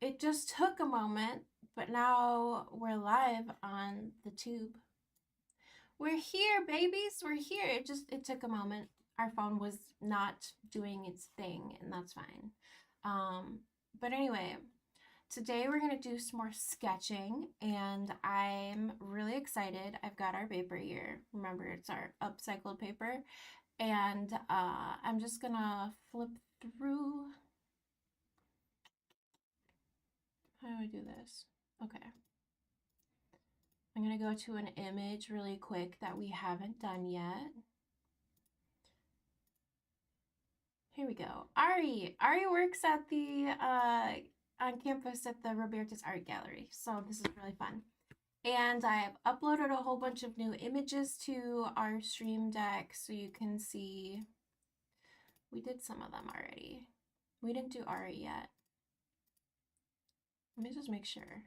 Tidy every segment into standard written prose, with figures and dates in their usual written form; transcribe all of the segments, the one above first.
it just took a moment, but now we're live on the tube. We're here, babies. We're here. It took a moment. Our phone was not doing its thing, and that's fine. But anyway, today we're gonna do some more sketching, and I'm really excited. I've got our paper here. Remember, it's our upcycled paper, and I'm just gonna flip through. How do I do this? Okay. I'm going to go to an image really quick that we haven't done yet. Here we go. Ari works at the, on campus at the Roberta's Art Gallery. So this is really fun. And I've uploaded a whole bunch of new images to our stream deck so you can see. We did some of them already. We didn't do Ari yet. Let me just make sure.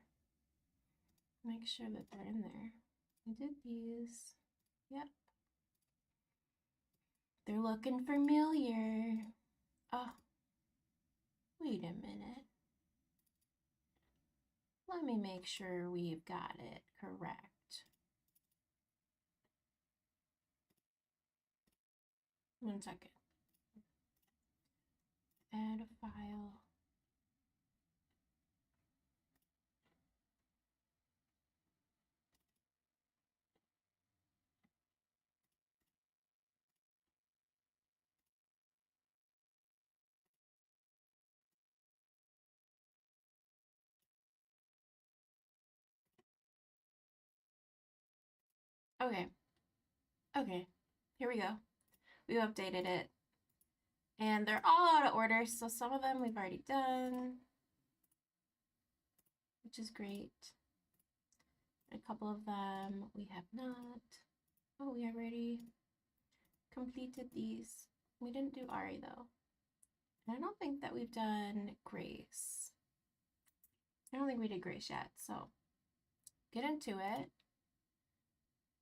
Make sure that they're in there. I did these. Yep. They're looking familiar. Oh, wait a minute. Let me make sure we've got it correct. 1 second. Add a file. Okay, here we go. We've updated it. And they're all out of order, so some of them we've already done, which is great. A couple of them we have not. Oh, we already completed these. We didn't do Ari though. And I don't think that we've done Grace. I don't think we did Grace yet, so get into it.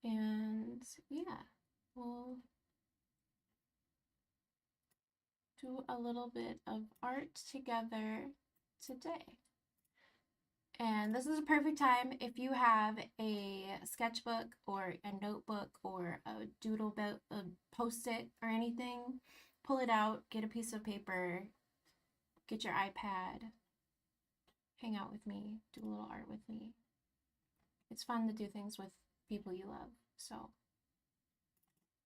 And yeah, we'll do a little bit of art together today. And this is a perfect time if you have a sketchbook or a notebook or a doodle book, a post-it or anything, pull it out, get a piece of paper, get your iPad, hang out with me, do a little art with me. It's fun to do things with people you love. So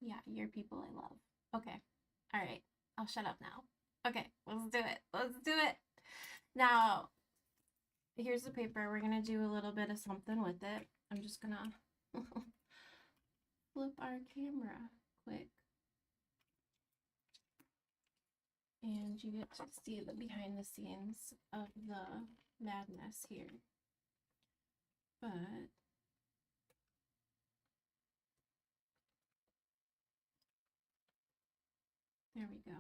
yeah, you're people I love. Okay. All right. I'll shut up now. Okay, let's do it. Let's do it. Now, here's the paper. We're going to do a little bit of something with it. I'm just going to flip our camera quick. And you get to see the behind the scenes of the madness here. But there we go.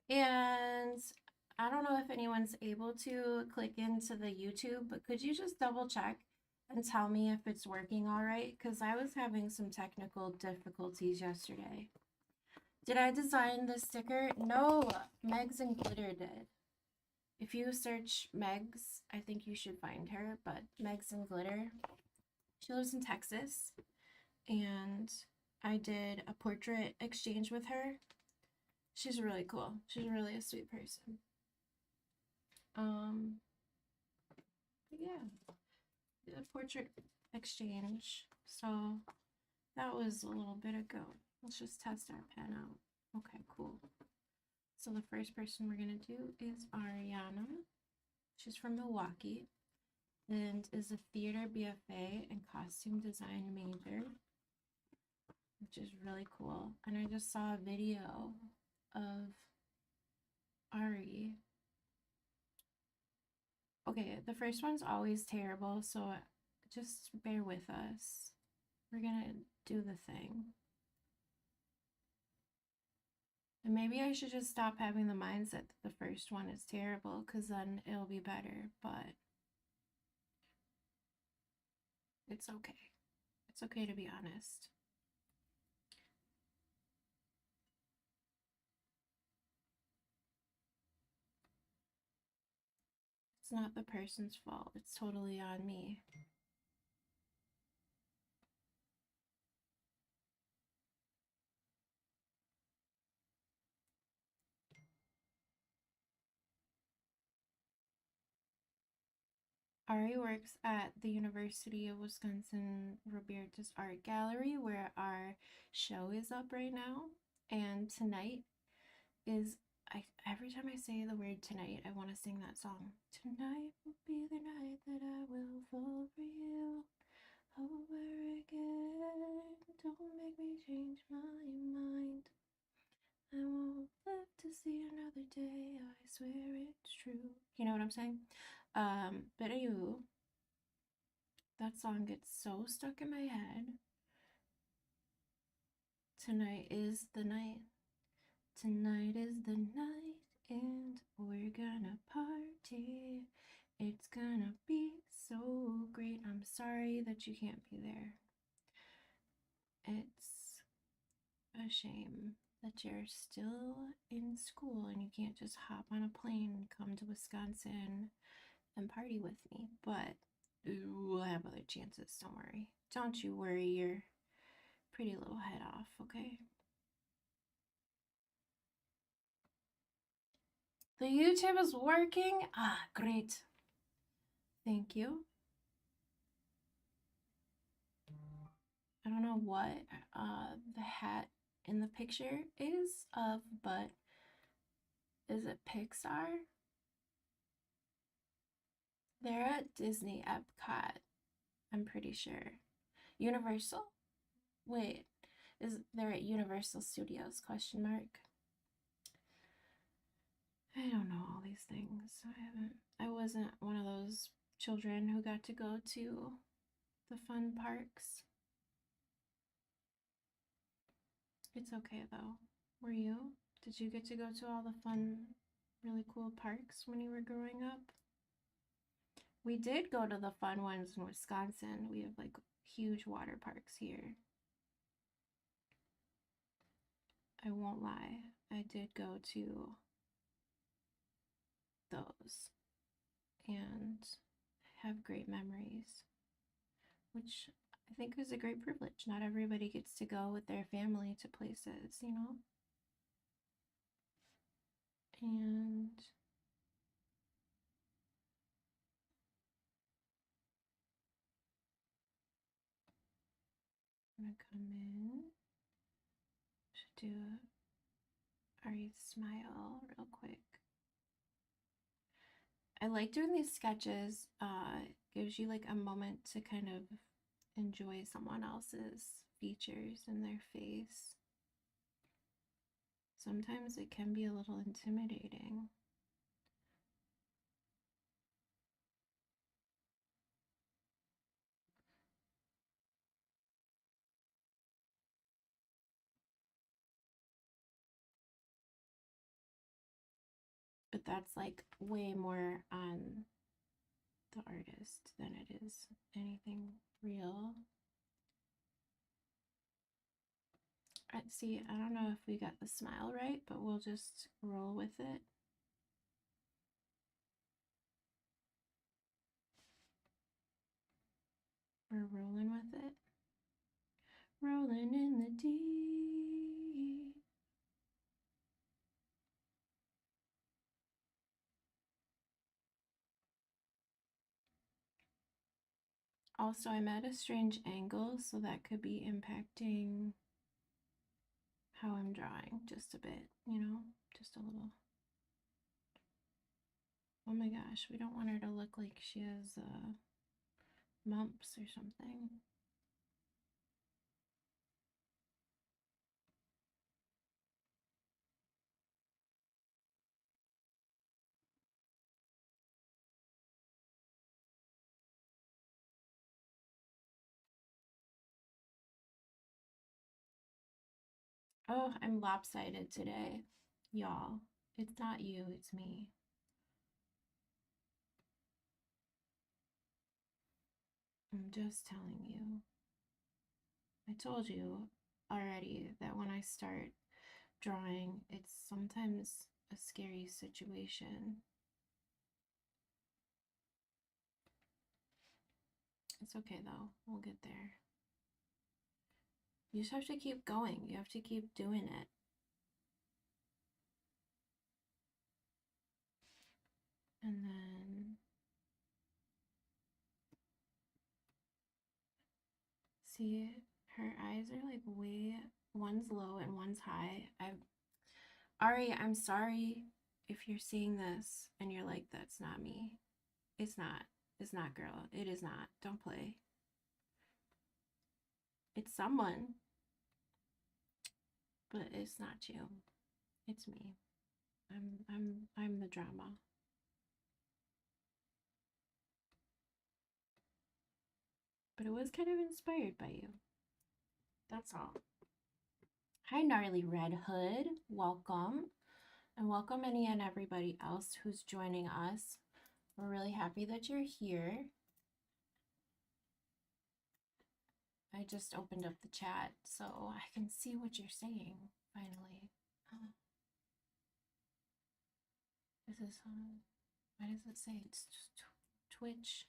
And I don't know if anyone's able to click into the YouTube, but could you just double check and tell me if it's working all right? Because I was having some technical difficulties yesterday. Did I design this sticker? No, Megs and Glitter did. If you search Megs, I think you should find her, but Megs and Glitter, she lives in Texas, and I did a portrait exchange with her. She's really cool. She's really a sweet person. Yeah, did a portrait exchange. So that was a little bit ago. Let's just test our pen out. Okay, cool. So the first person we're gonna do is Ariana. She's from Milwaukee and is a theater BFA and costume design major, which is really cool. And I just saw a video of Ari. Okay, the first one's always terrible, so just bear with us. We're gonna do the thing. And maybe I should just stop having the mindset that the first one is terrible, because then it'll be better, but it's okay. It's okay to be honest. It's not the person's fault. It's totally on me. Ari works at the University of Wisconsin Roberta's Art Gallery, where our show is up right now. And tonight is, every time I say the word tonight, I want to sing that song. Tonight will be the night that I will fall for you over again. Don't make me change my mind. I won't live to see another day. I swear it's true. You know what I'm saying? But anywho, that song gets so stuck in my head. Tonight is the night. Tonight is the night, and we're gonna party. It's gonna be so great. I'm sorry that you can't be there. It's a shame that you're still in school and you can't just hop on a plane and come to Wisconsin and party with me. But we'll have other chances, don't worry. Don't you worry your pretty little head off, okay? The YouTube is working. Ah, great. Thank you. I don't know what the hat in the picture is of, but is it Pixar? They're at Disney Epcot, I'm pretty sure. Universal? Wait, is they're at Universal Studios, question mark. I don't know all these things. I wasn't one of those children who got to go to the fun parks. It's okay though. Were you? Did you get to go to all the fun, really cool parks when you were growing up? We did go to the fun ones in Wisconsin. We have like huge water parks here. I won't lie. I did go to those and have great memories, which I think is a great privilege. Not everybody gets to go with their family to places, you know? And I'm gonna come in. Should do a Ari smile real quick. I like doing these sketches. Gives you like a moment to kind of enjoy someone else's features in their face. Sometimes it can be a little intimidating. But that's like way more on the artist than it is anything real. See, I don't know if we got the smile right, but we'll just roll with it. We're rolling with it. Rolling in the deep. Also, I'm at a strange angle, so that could be impacting how I'm drawing just a bit, you know, just a little. Oh my gosh, we don't want her to look like she has mumps or something. Oh, I'm lopsided today, y'all. It's not you, it's me. I'm just telling you. I told you already that when I start drawing, it's sometimes a scary situation. It's okay though. We'll get there. You just have to keep going. You have to keep doing it. And then see, her eyes are like way, one's low and one's high. Ari, I'm sorry if you're seeing this and you're like, that's not me. It's not. It's not, girl. It is not. Don't play. It's someone, but it's not you. It's me. I'm the drama. But it was kind of inspired by you. That's all. Hi, Gnarly Red Hood. Welcome. And welcome any and everybody else who's joining us. We're really happy that you're here. I just opened up the chat so I can see what you're saying, finally. This is, why does it say it's Twitch?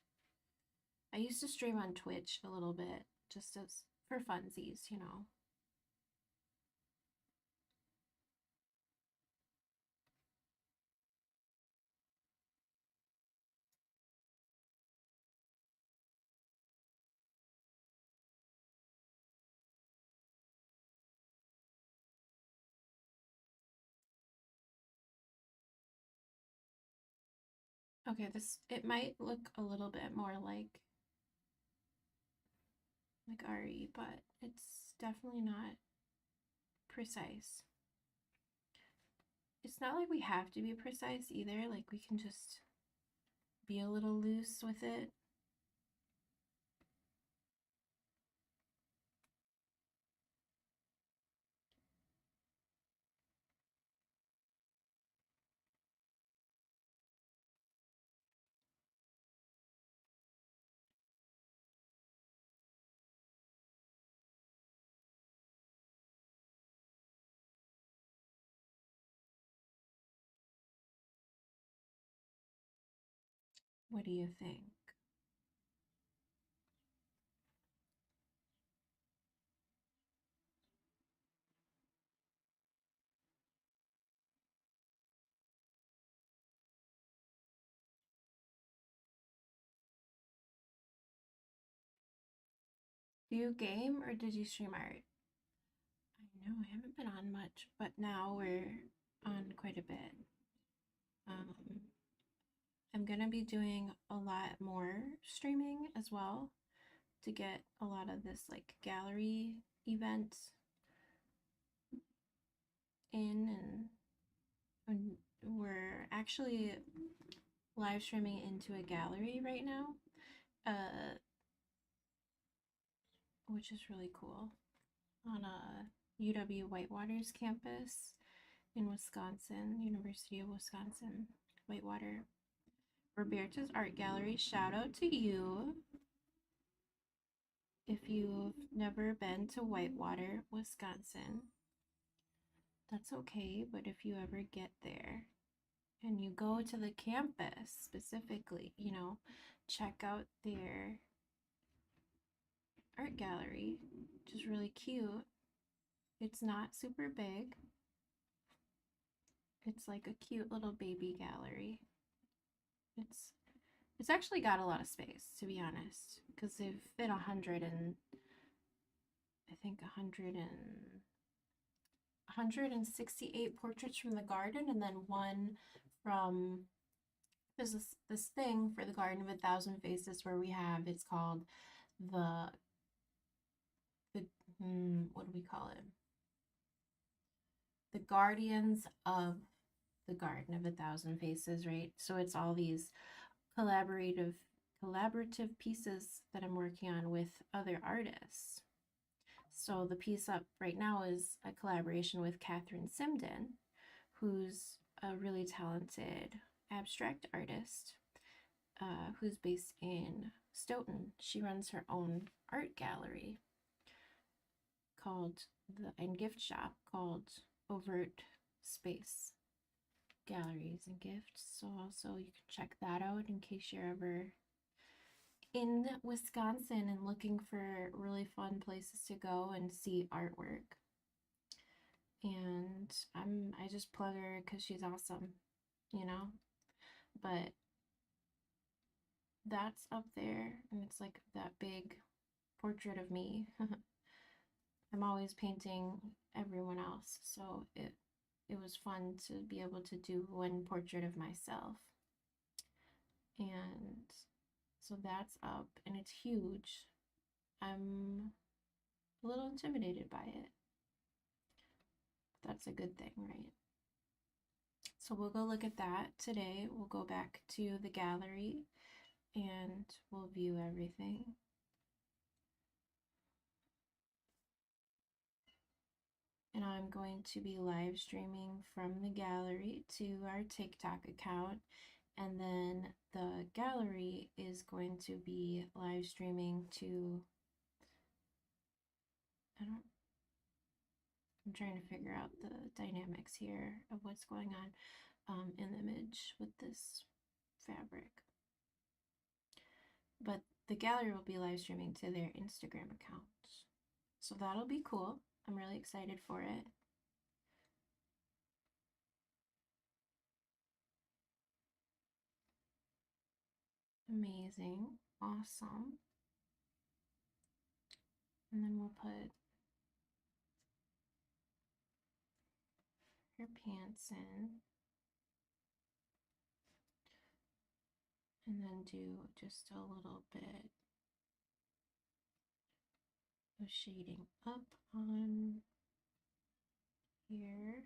I used to stream on Twitch a little bit, just as for funsies, you know. Okay, it might look a little bit more like RE, but it's definitely not precise. It's not like we have to be precise either, like we can just be a little loose with it. What do you think? Do you game or did you stream art? I know I haven't been on much, but now we're on quite a bit. I'm gonna be doing a lot more streaming as well to get a lot of this like gallery event in, and we're actually live streaming into a gallery right now, which is really cool, on a UW Whitewater's campus in Wisconsin, University of Wisconsin, Whitewater. Roberta's Art Gallery, shout out to you. If you've never been to Whitewater, Wisconsin, that's okay, but if you ever get there and you go to the campus specifically, you know, check out their art gallery, which is really cute. It's not super big. It's like a cute little baby gallery. It's actually got a lot of space, to be honest, because they've fit 100 and I think 168 portraits from the garden, and then one from there's this thing for the Garden of 1,000 Faces where we have, it's called the what do we call it? The Guardians of the Garden of 1,000 Faces, right? So it's all these collaborative pieces that I'm working on with other artists. So the piece up right now is a collaboration with Catherine Simden, who's a really talented abstract artist who's based in Stoughton. She runs her own art gallery and gift shop called Overt Space Galleries and Gifts. So also you can check that out in case you're ever in Wisconsin and looking for really fun places to go and see artwork. And I just plug her because she's awesome, you know? But that's up there, and it's like that big portrait of me. I'm always painting everyone else, so it was fun to be able to do one portrait of myself. And so that's up, and it's huge. I'm a little intimidated by it. That's a good thing, right? So we'll go look at that today. We'll go back to the gallery and we'll view everything. And I'm going to be live streaming from the gallery to our TikTok account. And then the gallery is going to be live streaming to, I'm trying to figure out the dynamics here of what's going on in the image with this fabric. But the gallery will be live streaming to their Instagram account. So that'll be cool. I'm really excited for it. Amazing. Awesome. And then we'll put her pants in. And then do just a little bit of shading up on here.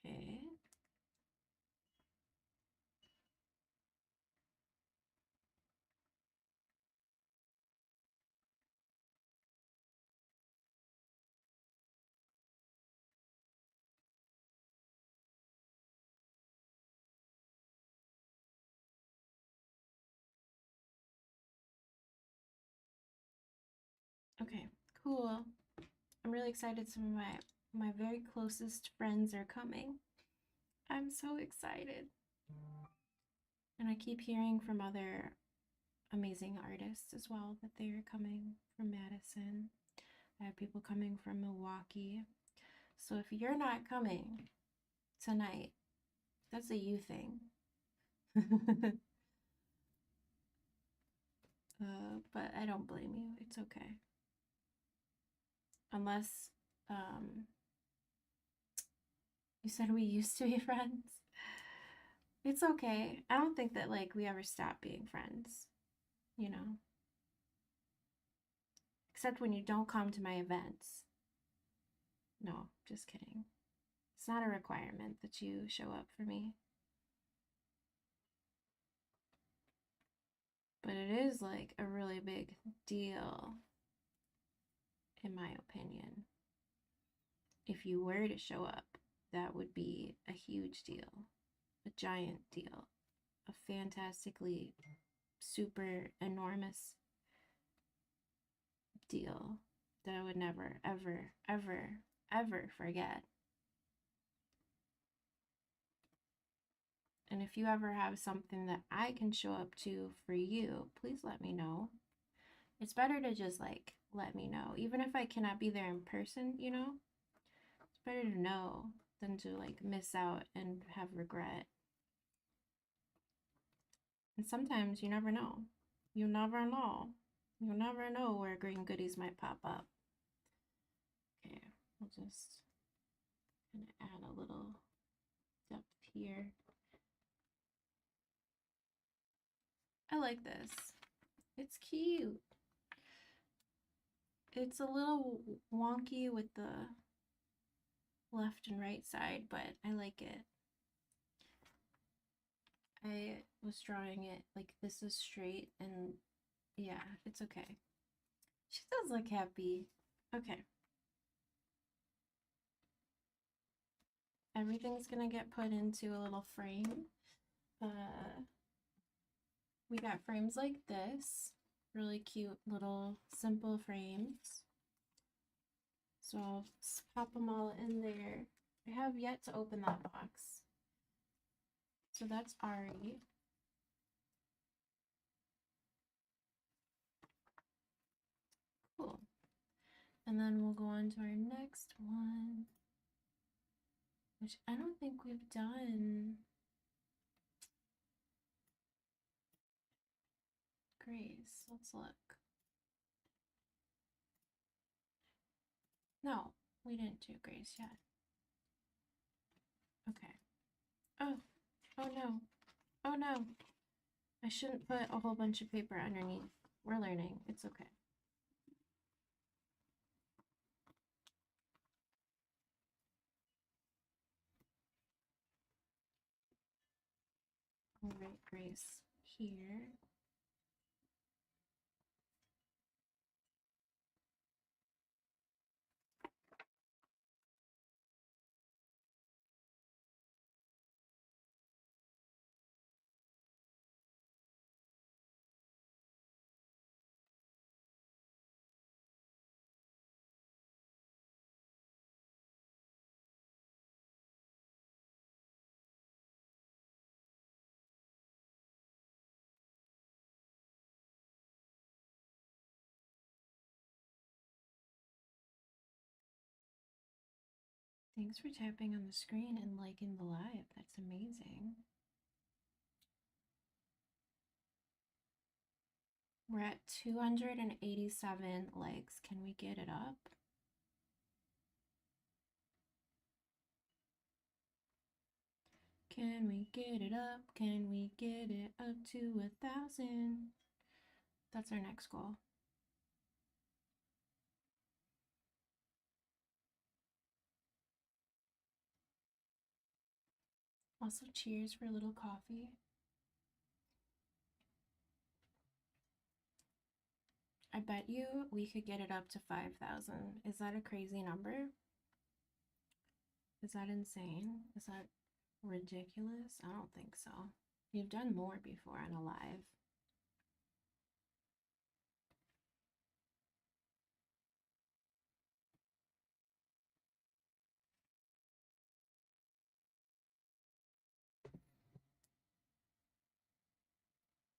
Okay. Okay, cool. I'm really excited. Some of my very closest friends are coming. I'm so excited. And I keep hearing from other amazing artists as well that they are coming from Madison. I have people coming from Milwaukee. So if you're not coming tonight, that's a you thing. But I don't blame you. It's okay. Unless you said we used to be friends. It's okay. I don't think that like we ever stopped being friends, you know? Except when you don't come to my events. No, just kidding. It's not a requirement that you show up for me. But it is like a really big deal, in my opinion. If you were to show up, that would be a huge deal, a giant deal, a fantastically super enormous deal that I would never, ever, ever, ever forget. And if you ever have something that I can show up to for you, please let me know. It's better to just like let me know. Even if I cannot be there in person, you know, it's better to know than to like miss out and have regret. And sometimes you never know. You never know. You'll never know where green goodies might pop up. Okay, we'll just kind of add a little depth here. I like this. It's cute. It's a little wonky with the left and right side, but I like it. I was drawing it like this is straight, and yeah, it's okay. She does look happy. Okay. Everything's gonna get put into a little frame. We got frames like this, really cute little simple frames. So I'll pop them all in there. I have yet to open that box. So that's Ari. Cool. And then we'll go on to our next one, which I don't think we've done. Grace, let's look. No, we didn't do Grace yet. Okay. Oh, oh no. Oh no. I shouldn't put a whole bunch of paper underneath. We're learning. It's okay. All right, Grace, here. Thanks for tapping on the screen and liking the live. That's amazing. We're at 287 likes. Can we get it up? Can we get it up? Can we get it up to 1,000? That's our next goal. Also, cheers for a little coffee. I bet you we could get it up to 5,000. Is that a crazy number? Is that insane? Is that ridiculous? I don't think so. You've done more before on a live.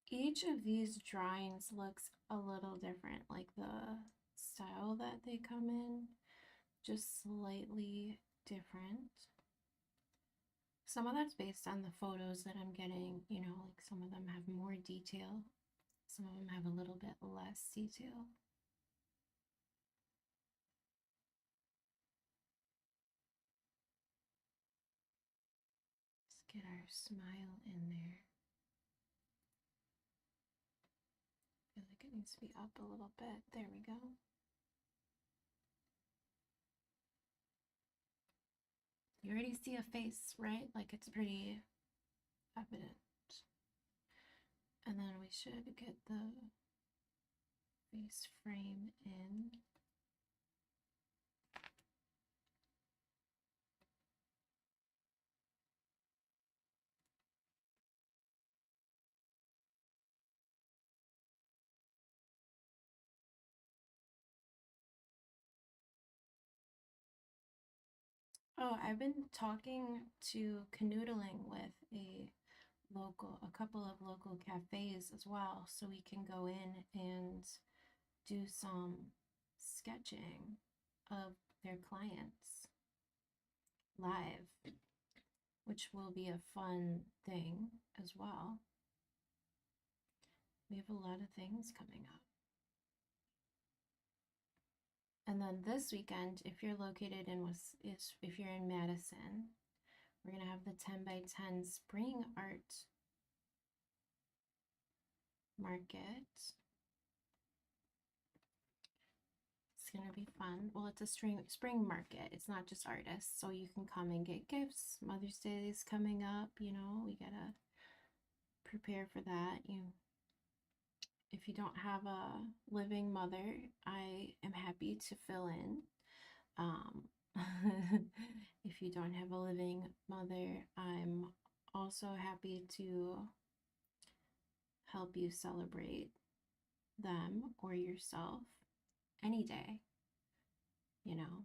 Each of these drawings looks a little different, like the style that they come in, just slightly different. Some of that's based on the photos that I'm getting, you know, like some of them have more detail, some of them have a little bit less detail. Let's get our smile in there. I feel like it needs to be up a little bit. There we go. You already see a face, right? Like it's pretty evident. And then we should get the face frame in. Oh, I've been talking to canoodling with a couple of local cafes as well, so we can go in and do some sketching of their clients live, which will be a fun thing as well. We have a lot of things coming up. And then this weekend, if you're located in if you're in Madison, we're gonna have the 10 by 10 spring art market. It's gonna be fun. Well, it's a spring market. It's not just artists, so you can come and get gifts. Mother's Day is coming up. You know, we gotta prepare for that. If you don't have a living mother, I am happy to fill in. Um, if you don't have a living mother, I'm also happy to help you celebrate them or yourself any day, you know.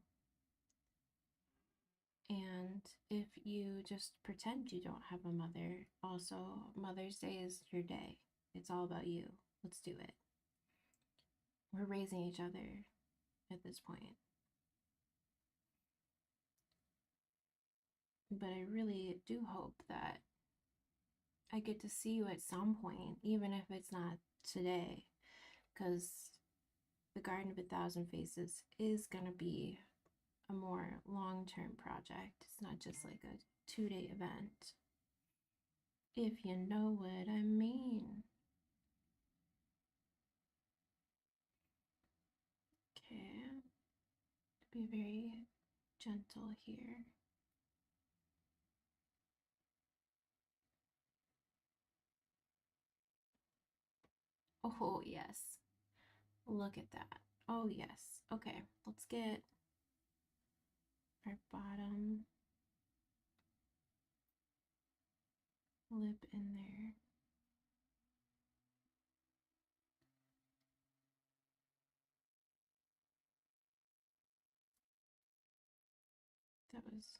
And if you just pretend you don't have a mother, also, Mother's Day is your day. It's all about you. Let's do it. We're raising each other at this point. But I really do hope that I get to see you at some point, even if it's not today, because the Garden of a Thousand Faces is going to be a more long-term project. It's not just like a 2-day event, if you know what I mean. Okay, be very gentle here. Oh, yes. Look at that. Oh, yes. Okay, let's get our bottom lip in there. That was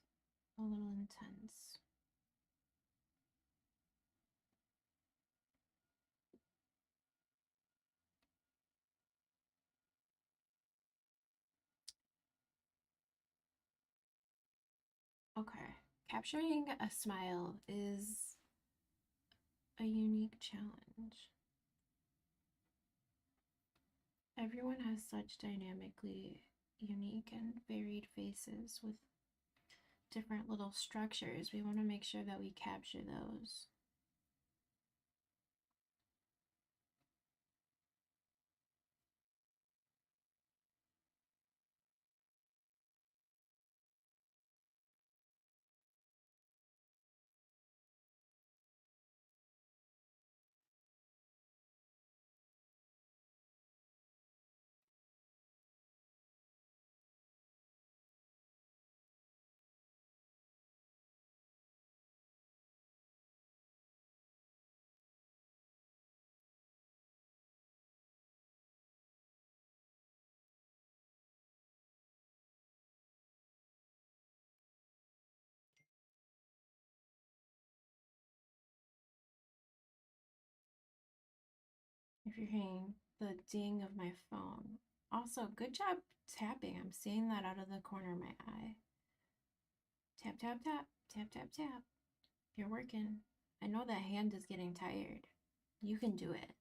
a little intense. Okay, capturing a smile is a unique challenge. Everyone has such dynamically unique and varied faces with different little structures. We want to make sure that we capture those. If you're hearing the ding of my phone. Also, good job tapping. I'm seeing that out of the corner of my eye. Tap, tap, tap, tap, tap, tap. You're working. I know that hand is getting tired. You can do it.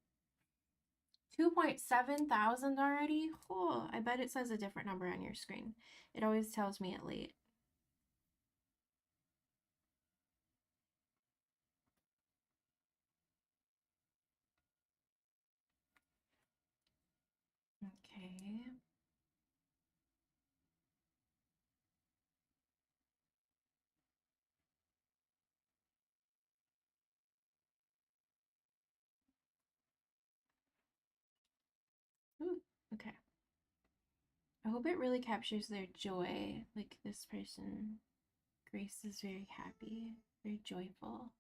2.7 thousand already? Oh, I bet it says a different number on your screen. It always tells me it late. Okay. Ooh, okay. I hope it really captures their joy. Like this person, Grace, is very happy, very joyful.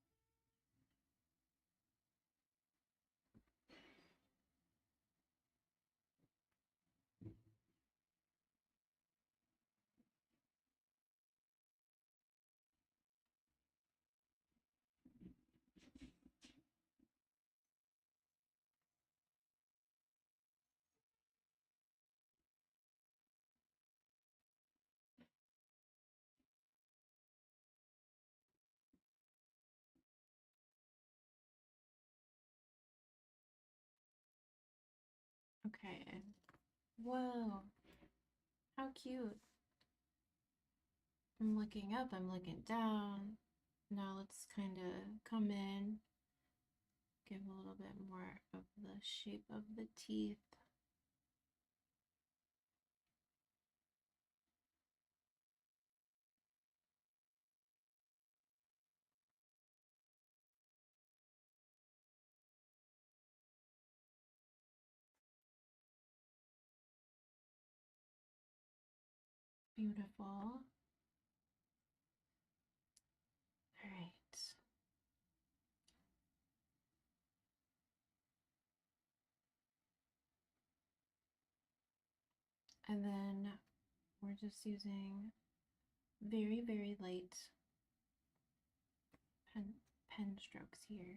Okay. Whoa. How cute. I'm looking up, I'm looking down. Now let's kind of come in, give a little bit more of the shape of the teeth. Beautiful. All right. And then we're just using very, very light pen strokes here.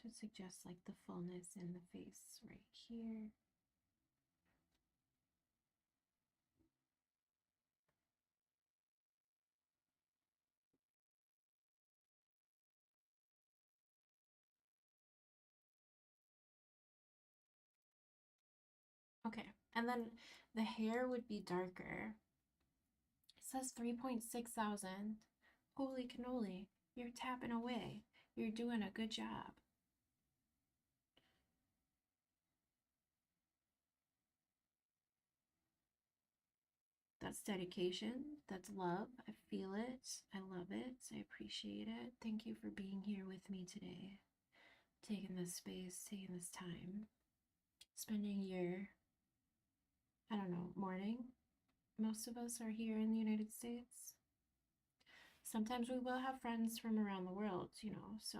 To suggest like the fullness in the face right here. Okay, and then the hair would be darker. It says 3.6 thousand. Holy cannoli, you're tapping away. You're doing a good job. That's dedication. That's love. I feel it. I love it. I appreciate it. Thank you for being here with me today. Taking this space, taking this time, spending your, I don't know, morning. Most of us are here in the United States. Sometimes we will have friends from around the world, you know, so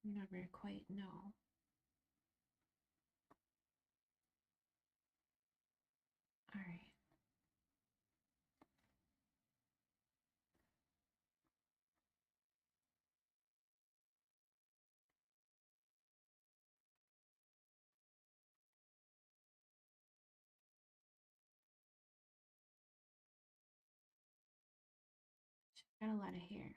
you never quite know. All right. Got a lot of hair.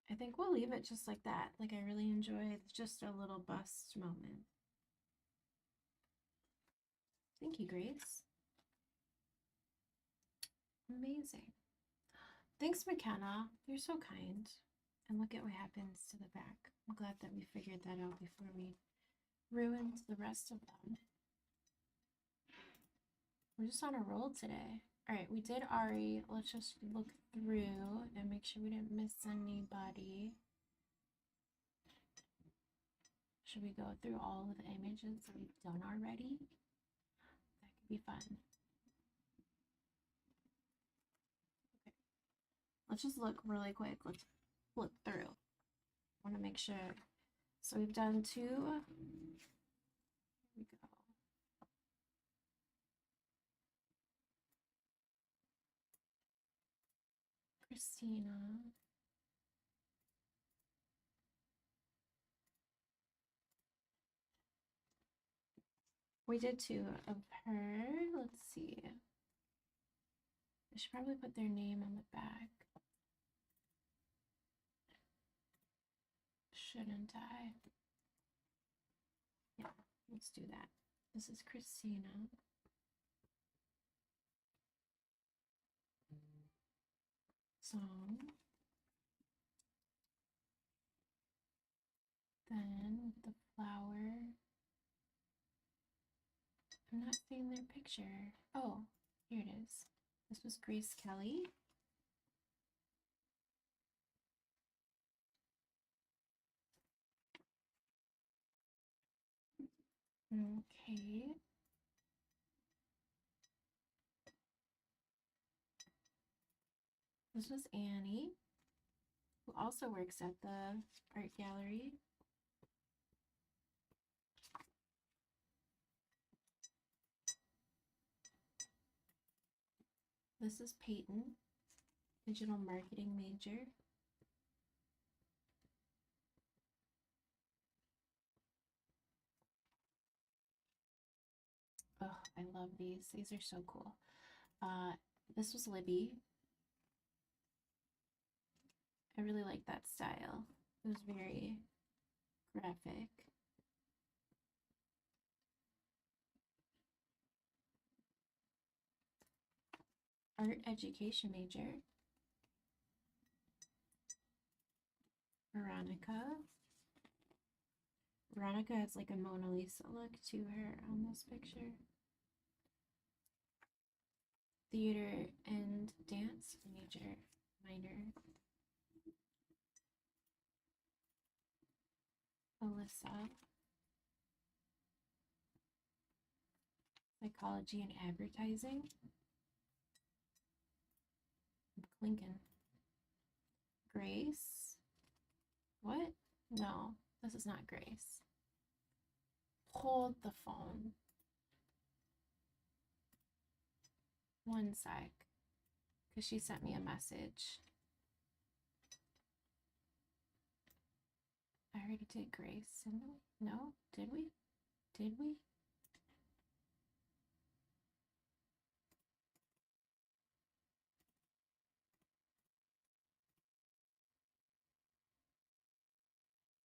I think we'll leave it just like that. Like I really enjoy just a little bust moment. Thank you, Grace. Amazing. Thanks, McKenna. You're so kind. And look at what happens to the back. I'm glad that we figured that out before we ruined the rest of them. We're just on a roll today. All right, we did Ari. Let's just look through and make sure we didn't miss anybody. Should we go through all of the images that we've done already? That could be fun. Okay. Let's just look really quick. Let's flip through. I want to make sure. So we've done 2. Here we go. Christina. We did 2 of her. Let's see. I should probably put their name on the back. Shouldn't I? Yeah, let's do that. This is Christina. Song. Then with the flower. I'm not seeing their picture. Oh, here it is. This was Grace Kelly. Okay. This was Annie, who also works at the art gallery. This is Peyton, digital marketing major. Oh, I love these. These are so cool. This was Libby. I really like that style. It was very graphic. Art education major. Veronica. Veronica has like a Mona Lisa look to her on this picture. Theater and dance major, minor. Alyssa. Psychology and advertising. Lincoln. Grace. What? No, this is not Grace. Hold the phone. One sec, because she sent me a message. I already did Grace, didn't we? No? Did we? Did we?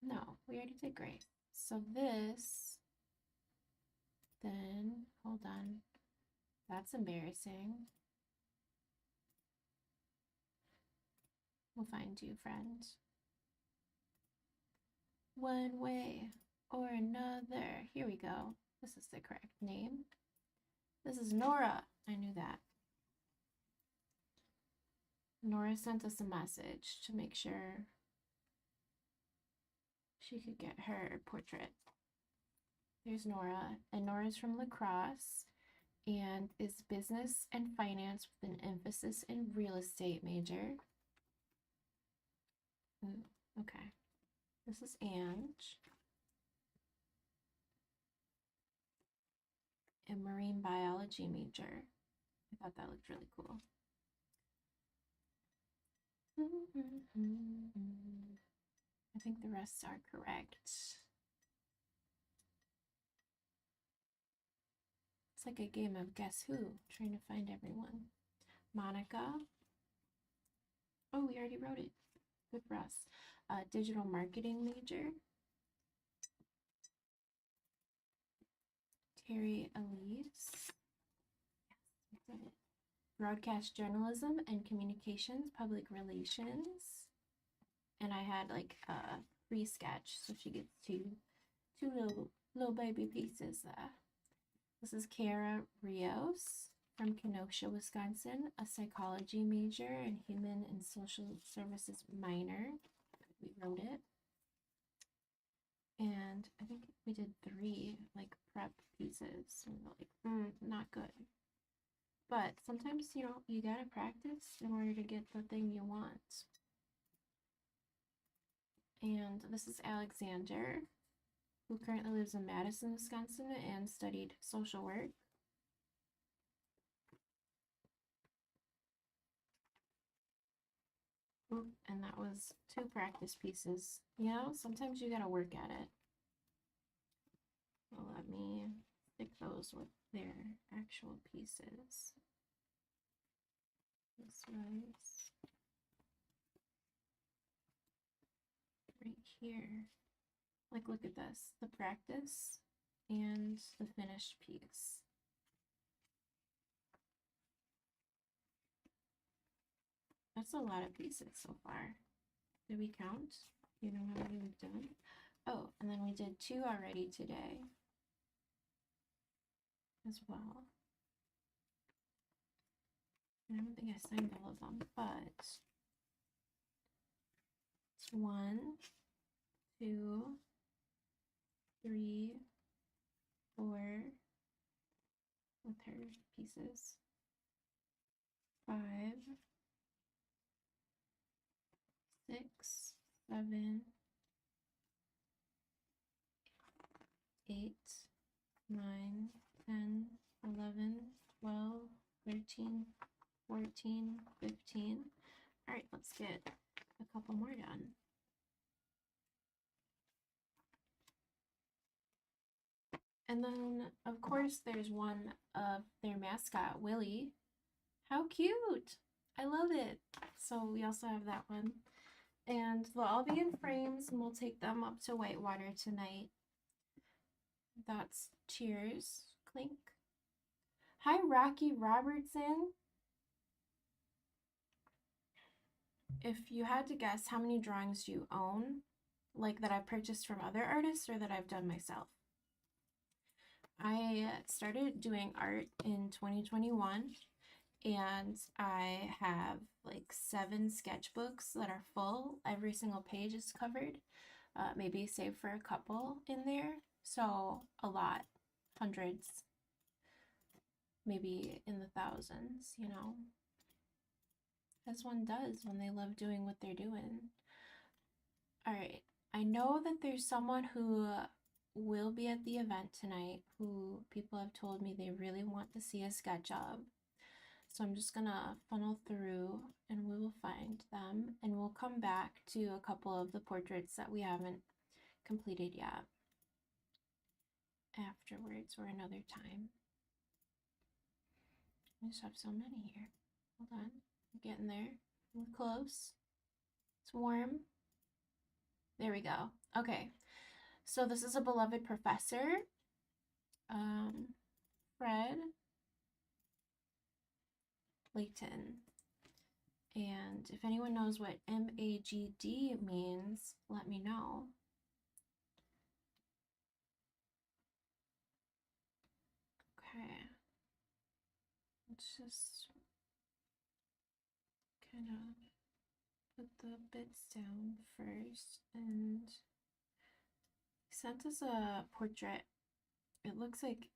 No, we already did Grace. So this, then, hold on. That's embarrassing. We'll find you, friend. One way or another. Here we go. This is the correct name. This is Nora. I knew that. Nora sent us a message to make sure she could get her portrait. There's Nora, and Nora's from La Crosse and is business and finance with an emphasis in real estate major. Okay. This is Ange. A marine biology major. I thought that looked really cool. I think the rest are correct. It's like a game of Guess Who, trying to find everyone. Monica. Oh, we already wrote it. Good for us. Digital marketing major. Terry Elise. Yes, we did it. Broadcast journalism and communications, public relations. And I had like a free sketch, so she gets two little baby pieces there. This is Kara Rios from Kenosha, Wisconsin, a psychology major and human and social services minor. We wrote it. And I think we did 3 like prep pieces. And we're like, not good. But sometimes, you know, you gotta practice in order to get the thing you want. And this is Alexander, who currently lives in Madison, Wisconsin, and studied social work. Oop, and that was 2 practice pieces. You know, sometimes you gotta work at it. Well, let me stick those with their actual pieces. This was right here. Like, look at this, the practice and the finished piece. That's a lot of pieces so far. Did we count? You know how many we've done? Oh, and then we did 2 already today as well. I don't think I signed all of them, but it's 1, 2, 3, 4 with her pieces, 5, 6, 7, 8, 9, 10, 11, 12, 13, 14, 15. All right, let's get a couple more done. And then, of course, there's one of their mascot, Willie. How cute! I love it. So we also have that one. And they'll all be in frames, and we'll take them up to Whitewater tonight. That's cheers. Clink. Hi, Rocky Robertson. If you had to guess, how many drawings do you own? Like that I've purchased from other artists or that I've done myself? I started doing art in 2021, and I have like 7 sketchbooks that are full. Every single page is covered, maybe save for a couple in there. So a lot, hundreds, maybe in the thousands, you know, as one does when they love doing what they're doing. All right, I know that there's someone who will be at the event tonight who people have told me they really want to see a sketch of. So I'm just gonna funnel through and we will find them, and we'll come back to a couple of the portraits that we haven't completed yet afterwards or another time. I just have so many here. Hold on, we're getting there. We're close. It's warm. There we go. Okay, so this is a beloved professor, Fred Layton. And if anyone knows what MAGD means, let me know. Okay. Let's just kind of put the bits down first. And he sent us a portrait. It looks like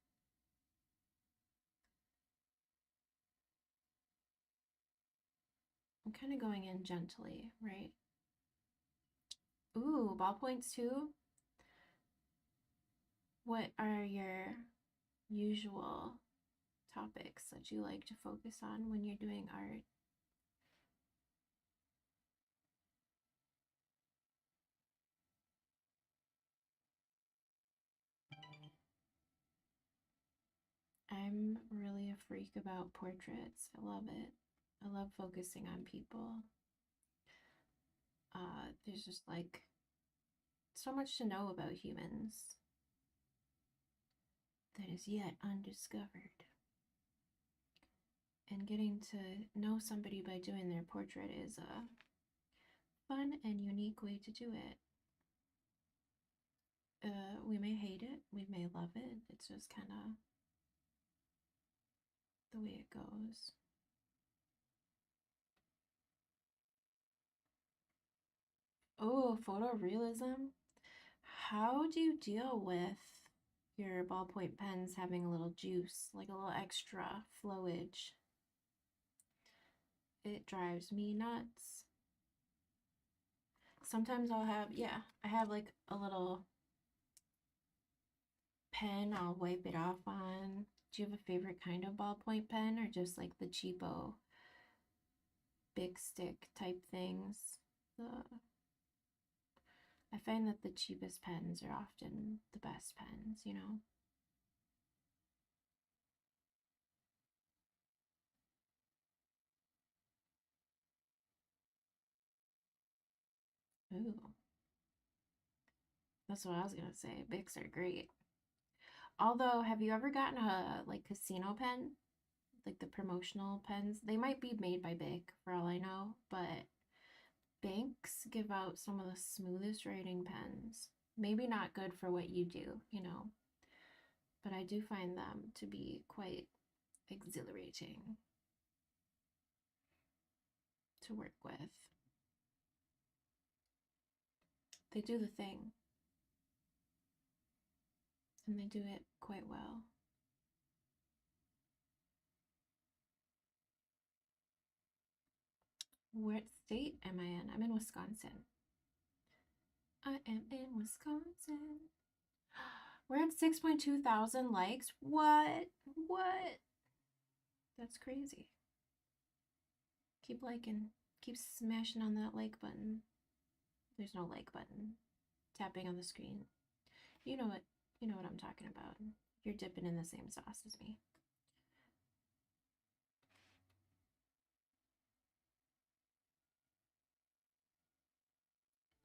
I'm kind of going in gently, right? Ooh, ballpoints too? What are your usual topics that you like to focus on when you're doing art? I'm really a freak about portraits. I love it. I love focusing on people. There's just like so much to know about humans that is yet undiscovered. And getting to know somebody by doing their portrait is a fun and unique way to do it. We may hate it, we may love it. It's just kind of the way it goes. Oh, photorealism. How do you deal with your ballpoint pens having a little juice, like a little extra flowage? It drives me nuts. Sometimes I'll have, yeah, I have like a little pen I'll wipe it off on. Do you have a favorite kind of ballpoint pen, or just like the cheapo big stick type things? I find that the cheapest pens are often the best pens, you know? Ooh, that's what I was gonna say. Bics are great. Although, have you ever gotten a like casino pen? Like the promotional pens? They might be made by Bic for all I know, but banks give out some of the smoothest writing pens. Maybe not good for what you do, you know, but I do find them to be quite exhilarating to work with. They do the thing, and they do it quite well. What state am I in? I'm in Wisconsin. I am in Wisconsin. We're at 6.2 thousand likes. What? What? That's crazy. Keep liking. Keep smashing on that like button. There's no like button. Tapping on the screen. You know what? You know what I'm talking about. You're dipping in the same sauce as me.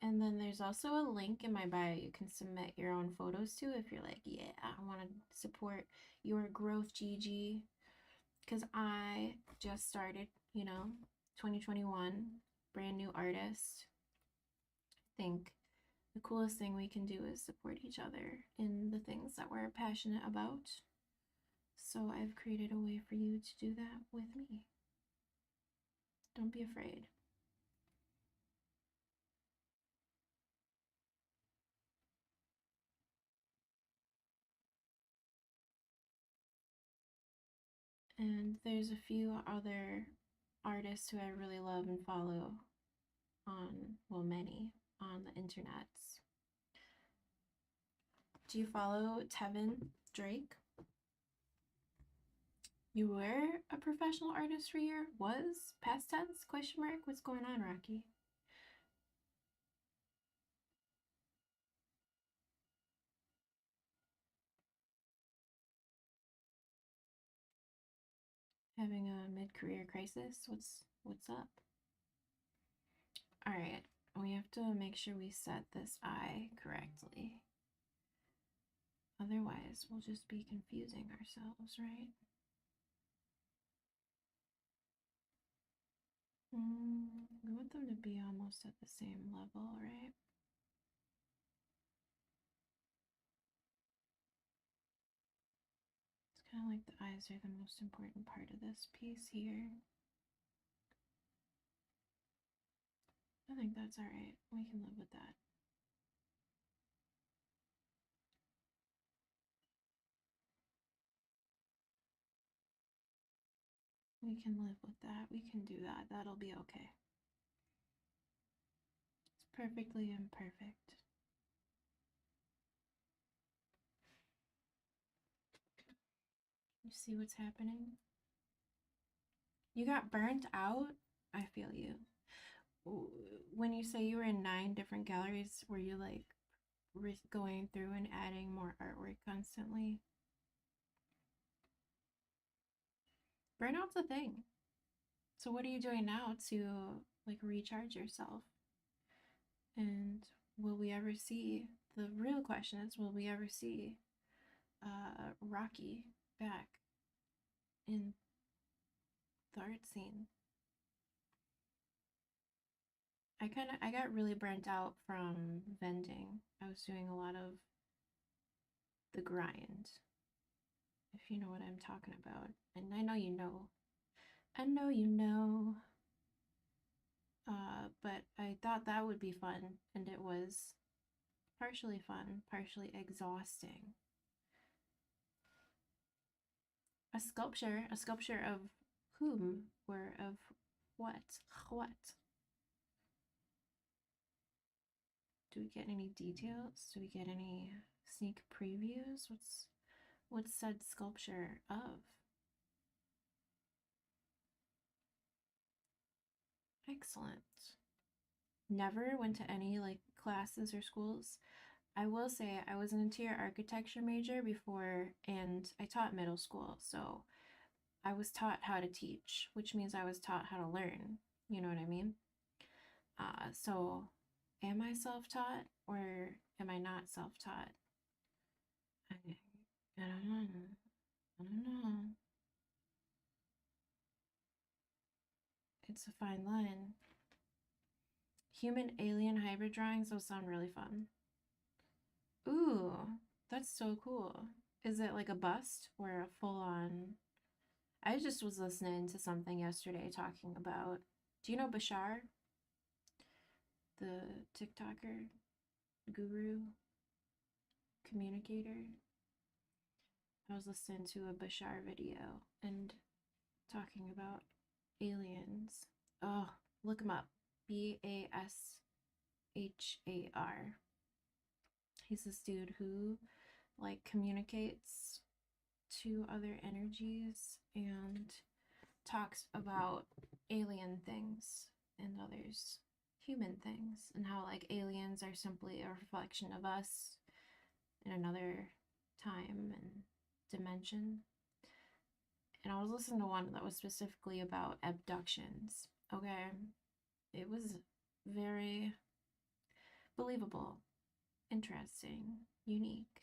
And then there's also a link in my bio you can submit your own photos to if you're like, yeah, I want to support your growth, Gigi. Because I just started, 2021, brand new artist. I think the coolest thing we can do is support each other in the things that we're passionate about. So I've created a way for you to do that with me. Don't be afraid. And there's a few other artists who I really love and follow on, well, many on the internets. Do you follow Tevin Drake? You were a professional artist for a year? Was? Past tense? Question mark? What's going on, Rocky? Having a mid-career crisis? What's up? All right, we have to make sure we set this eye correctly. Otherwise, we'll just be confusing ourselves, right? We want them to be almost at the same level, right? It's kind of like the eyes are the most important part of this piece here. I think that's all right. We can live with that. We can live with that. We can do that. That'll be okay. It's perfectly imperfect. You see what's happening? You got burnt out? I feel you. When you say you were in 9 different galleries, were you like going through and adding more artwork constantly? Burnout's a thing. So what are you doing now to like recharge yourself? And will we ever see, the real question is, will we ever see Rocky back in the art scene? I got really burnt out from vending. I was doing a lot of the grind, if you know what I'm talking about. And I know you know. I know you know. But I thought that would be fun, and it was partially fun, partially exhausting. A sculpture of whom or of what? What? Do we get any details? Do we get any sneak previews? What's said sculpture of? Excellent. Never went to any like classes or schools. I will say I was an interior architecture major before, and I taught middle school, so I was taught how to teach, which means I was taught how to learn. You know what I mean? So am I self-taught or am I not self-taught? I don't know. I don't know. It's a fine line. Human alien hybrid drawings, those sound really fun. Ooh, that's so cool. Is it like a bust or a full-on? I just was listening to something yesterday talking about, do you know Bashar? The TikToker, guru, communicator. I was listening to a Bashar video and talking about aliens. Oh, look him up. Bashar. He's this dude who like communicates to other energies and talks about alien things and others human things, and how like aliens are simply a reflection of us in another time and dimension. And I was listening to one that was specifically about abductions. Okay, it was very Believable, interesting, unique.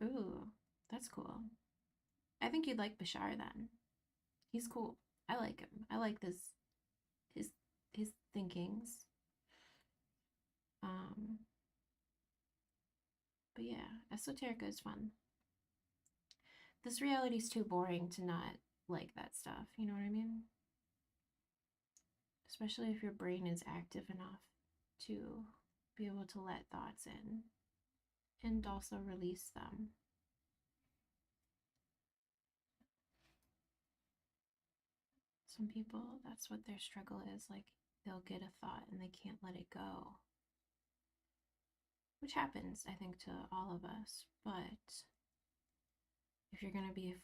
Ooh, that's cool. I think you'd like Bashar then. He's cool. I like him. I like his his thinkings. Um, but yeah, esoterica is fun. This reality's too boring to not like that stuff. You know what I mean? Especially if your brain is active enough to be able to let thoughts in and also release them. Some people, that's what their struggle is. Like, they'll get a thought and they can't let it go, which happens, I think, to all of us. But if you're going to be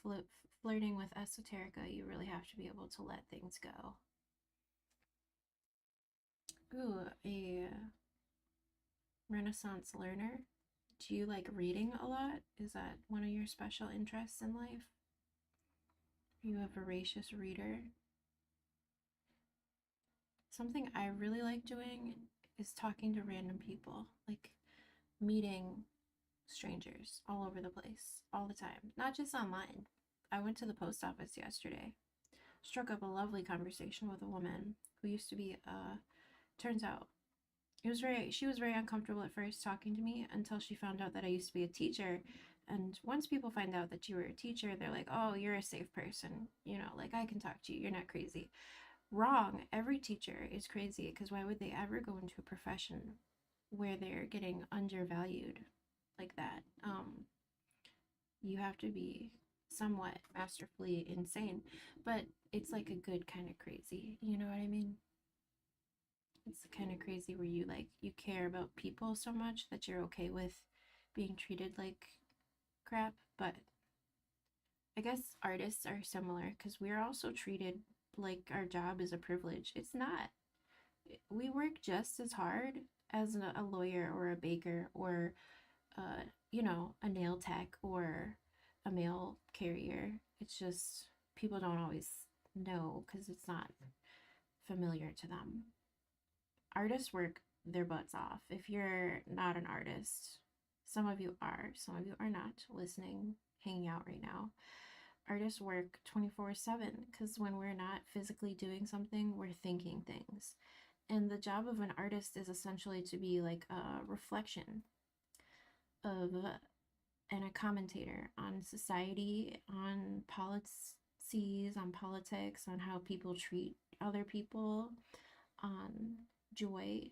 flirting with esoterica, you really have to be able to let things go. Ooh, a Renaissance learner. Do you like reading a lot? Is that one of your special interests in life? Are you a voracious reader? Something I really like doing is talking to random people, like meeting strangers all over the place, all the time, not just online. I went to the post office yesterday, struck up a lovely conversation with a woman who used to be, turns out, she was very uncomfortable at first talking to me until she found out that I used to be a teacher. And once people find out that you were a teacher, they're like, oh, you're a safe person. You know, like, I can talk to you. You're not crazy. Wrong. Every teacher is crazy, because why would they ever go into a profession where they're getting undervalued like that? You have to be somewhat masterfully insane, but it's like a good kind of crazy. You know what I mean? It's the kind of crazy where you care about people so much that you're okay with being treated like crap. But I guess artists are similar, because we're also treated like our job is a privilege. It's not. We work just as hard as a lawyer or a baker or a nail tech or a mail carrier. It's just people don't always know because it's not familiar to them. Artists work their butts off. If you're not an artist, some of you are not listening, hanging out right now. Artists work 24/7, because when we're not physically doing something, we're thinking things. And the job of an artist is essentially to be like a reflection of and a commentator on society, on policies, on politics, on how people treat other people, on joy,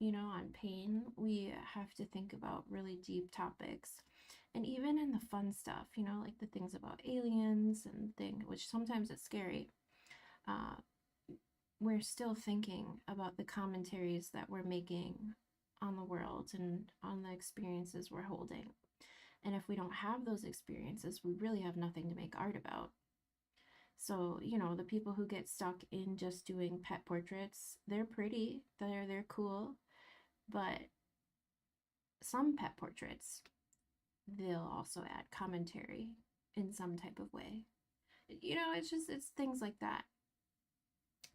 on pain. We have to think about really deep topics. And even in the fun stuff, like the things about aliens and things, which sometimes it's scary, we're still thinking about the commentaries that we're making on the world and on the experiences we're holding. And if we don't have those experiences, we really have nothing to make art about. So, the people who get stuck in just doing pet portraits, they're pretty, they're cool, but some pet portraits, they'll also add commentary in some type of way. It's things like that.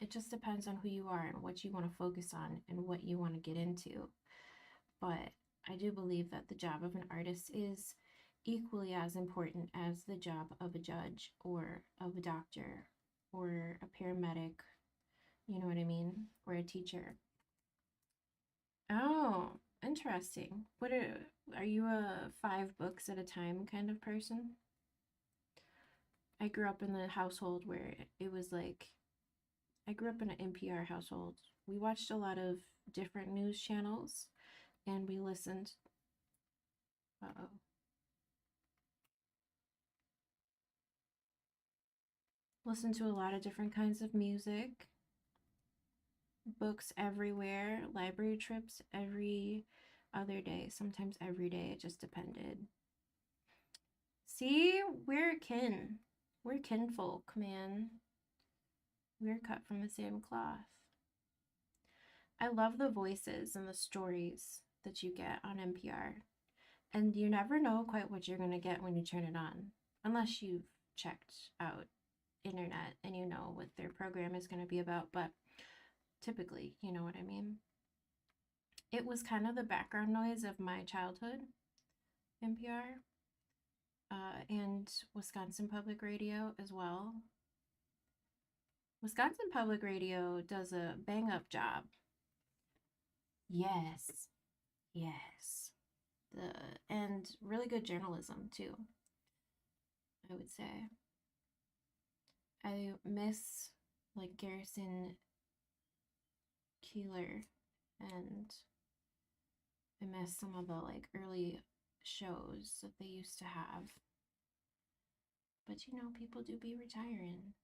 It just depends on who you are and what you want to focus on and what you want to get into. But I do believe that the job of an artist is equally as important as the job of a judge or of a doctor or a paramedic, you know what I mean, or a teacher. Oh, interesting. Are you a 5 books at a time kind of person? I grew up in the household where it was like, I grew up in an NPR household. We watched a lot of different news channels and we listened. Uh-oh. Listened to a lot of different kinds of music. Books everywhere. Library trips every other day. Sometimes every day. It just depended. See? We're kin. We're kinfolk, man. We're cut from the same cloth. I love the voices and the stories that you get on NPR. And you never know quite what you're going to get when you turn it on. Unless you've checked out internet and you know what their program is going to be about. But typically, you know what I mean? It was kind of the background noise of my childhood, NPR, and Wisconsin Public Radio as well. Wisconsin Public Radio does a bang up job. Yes, yes. And really good journalism too, I would say. I miss like Garrison Keeler, and I miss some of the like early shows that they used to have. But you know, people do be retiring.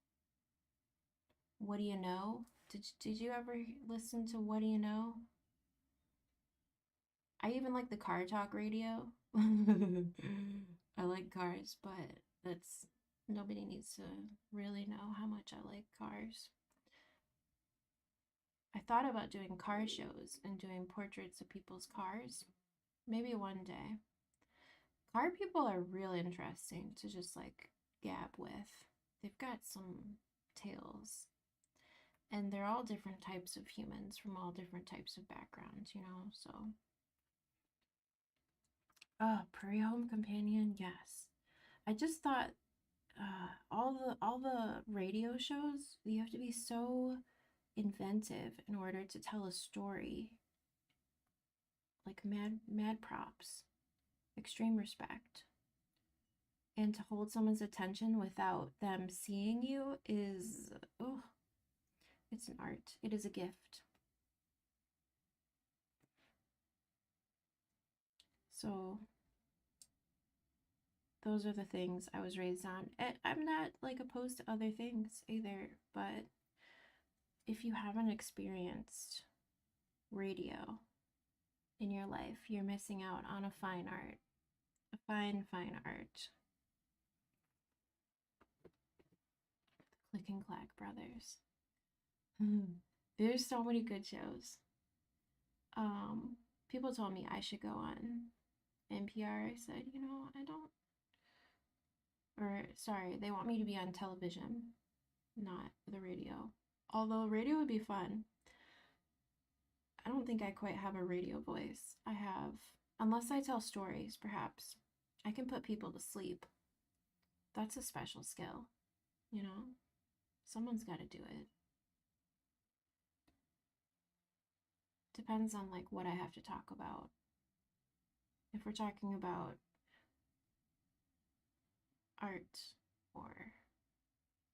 What do you know? Did you ever listen to What Do You Know? I even like the car talk radio. I like cars, but that's nobody needs to really know how much I like cars. I thought about doing car shows and doing portraits of people's cars. Maybe one day. Car people are really interesting to just like gab with. They've got some tales. And they're all different types of humans from all different types of backgrounds, you know, so. Oh, Prairie Home Companion, yes. I just thought all the radio shows, you have to be so inventive in order to tell a story. Like mad props. Extreme respect. And to hold someone's attention without them seeing you is, oh, it's an art. It is a gift. So those are the things I was raised on. I'm not like opposed to other things either, but if you haven't experienced radio in your life, you're missing out on a fine art. A fine art. The Click and Clack Brothers. There's so many good shows. People told me I should go on NPR. I said, you know, I don't. Or, sorry, they want me to be on television, not the radio. Although radio would be fun. I don't think I quite have a radio voice. I have, unless I tell stories, perhaps. I can put people to sleep. That's a special skill, you know? Someone's got to do it. Depends on like what I have to talk about. If we're talking about art or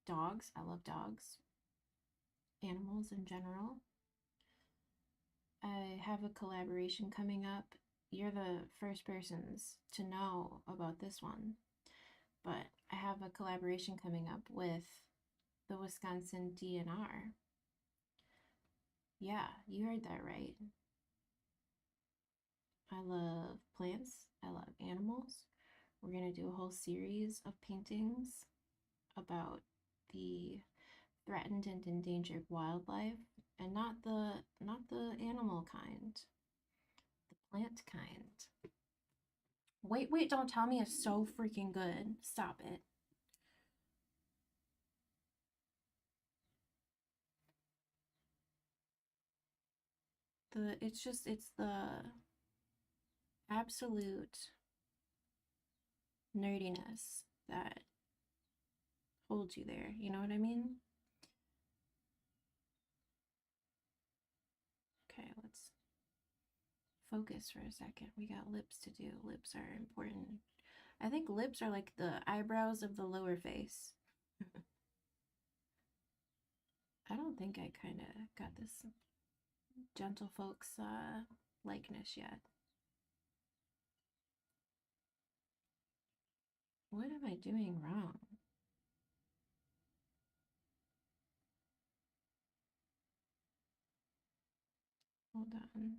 dogs, I love dogs. Animals in general. I have a collaboration coming up. You're the first persons to know about this one, but I have a collaboration coming up with the Wisconsin DNR. Yeah, you heard that right. I love plants. I love animals. We're going to do a whole series of paintings about the threatened and endangered wildlife, and not the animal kind, the plant kind. Wait, don't tell me it's so freaking good. Stop it. It's the absolute nerdiness that holds you there. You know what I mean? Okay, let's focus for a second. We got lips to do. Lips are important. I think lips are like the eyebrows of the lower face. I don't think I kind of got this gentlefolks likeness yet. What am I doing wrong? Hold on.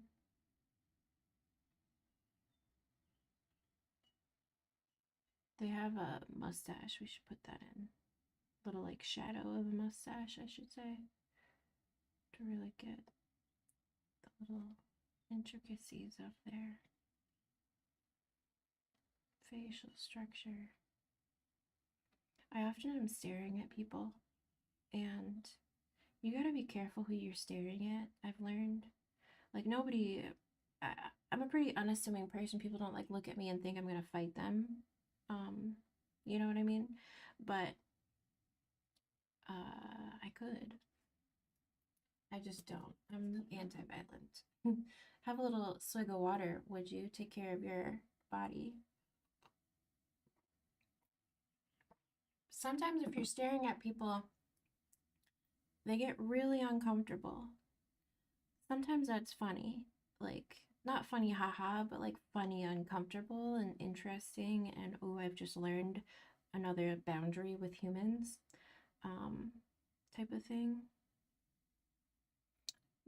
They have a mustache. We should put that in. Little like shadow of a mustache, I should say. To really get the little intricacies of their facial structure. I often am staring at people, and you gotta be careful who you're staring at. I've learned, like, nobody I'm a pretty unassuming person. People don't like look at me and think I'm gonna fight them. Um, you know what I mean? But I could. I just don't. I'm anti-violent. Have a little swig of water, would you? Take care of your body. Sometimes if you're staring at people, they get really uncomfortable. Sometimes that's funny. Like, not funny haha, but like funny uncomfortable and interesting and oh, I've just learned another boundary with humans um type of thing.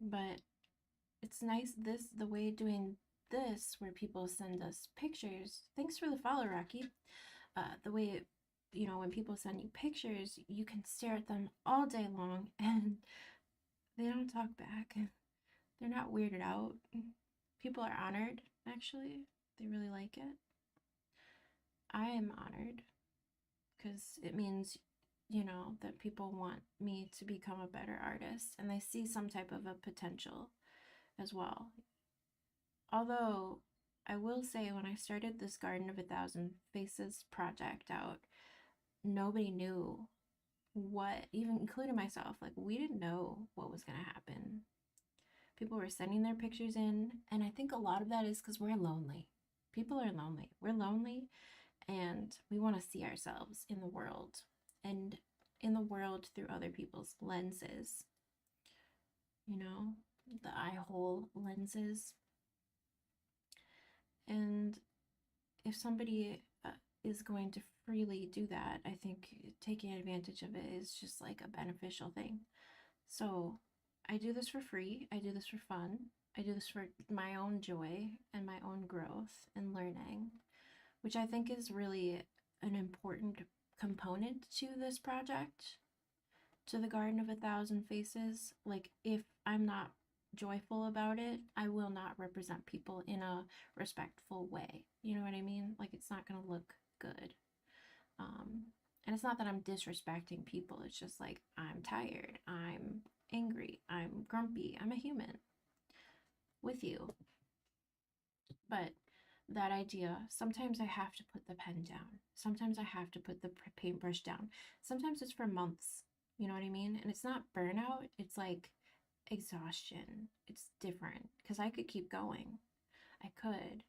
But it's nice the way doing this where people send us pictures. Thanks for the follow, Rocky. The way, when people send you pictures, you can stare at them all day long and they don't talk back. They're not weirded out. People are honored, actually. They really like it. I am honored because it means, that people want me to become a better artist and they see some type of a potential as well. Although, I will say when I started this Garden of a Thousand Faces project out, nobody knew what, even including myself, like we didn't know what was going to happen. People were sending their pictures in, and I think a lot of that is because we're lonely. People are lonely. We're lonely, and we want to see ourselves in the world, and in the world through other people's lenses. The eye hole lenses. And if somebody is going to freely do that, I think taking advantage of it is just like a beneficial thing. So I do this for free. I do this for fun. I do this for my own joy and my own growth and learning, which I think is really an important component to this project, to the Garden of a Thousand Faces. Like, if I'm not joyful about it, I will not represent people in a respectful way. You know what I mean? Like, it's not going to look good. And it's not that I'm disrespecting people. It's just like, I'm tired. I'm angry. I'm grumpy. I'm a human with you. But that idea, sometimes I have to put the pen down. Sometimes I have to put the paintbrush down. Sometimes it's for months. You know what I mean? And it's not burnout. It's like exhaustion. It's different because I could keep going. I could.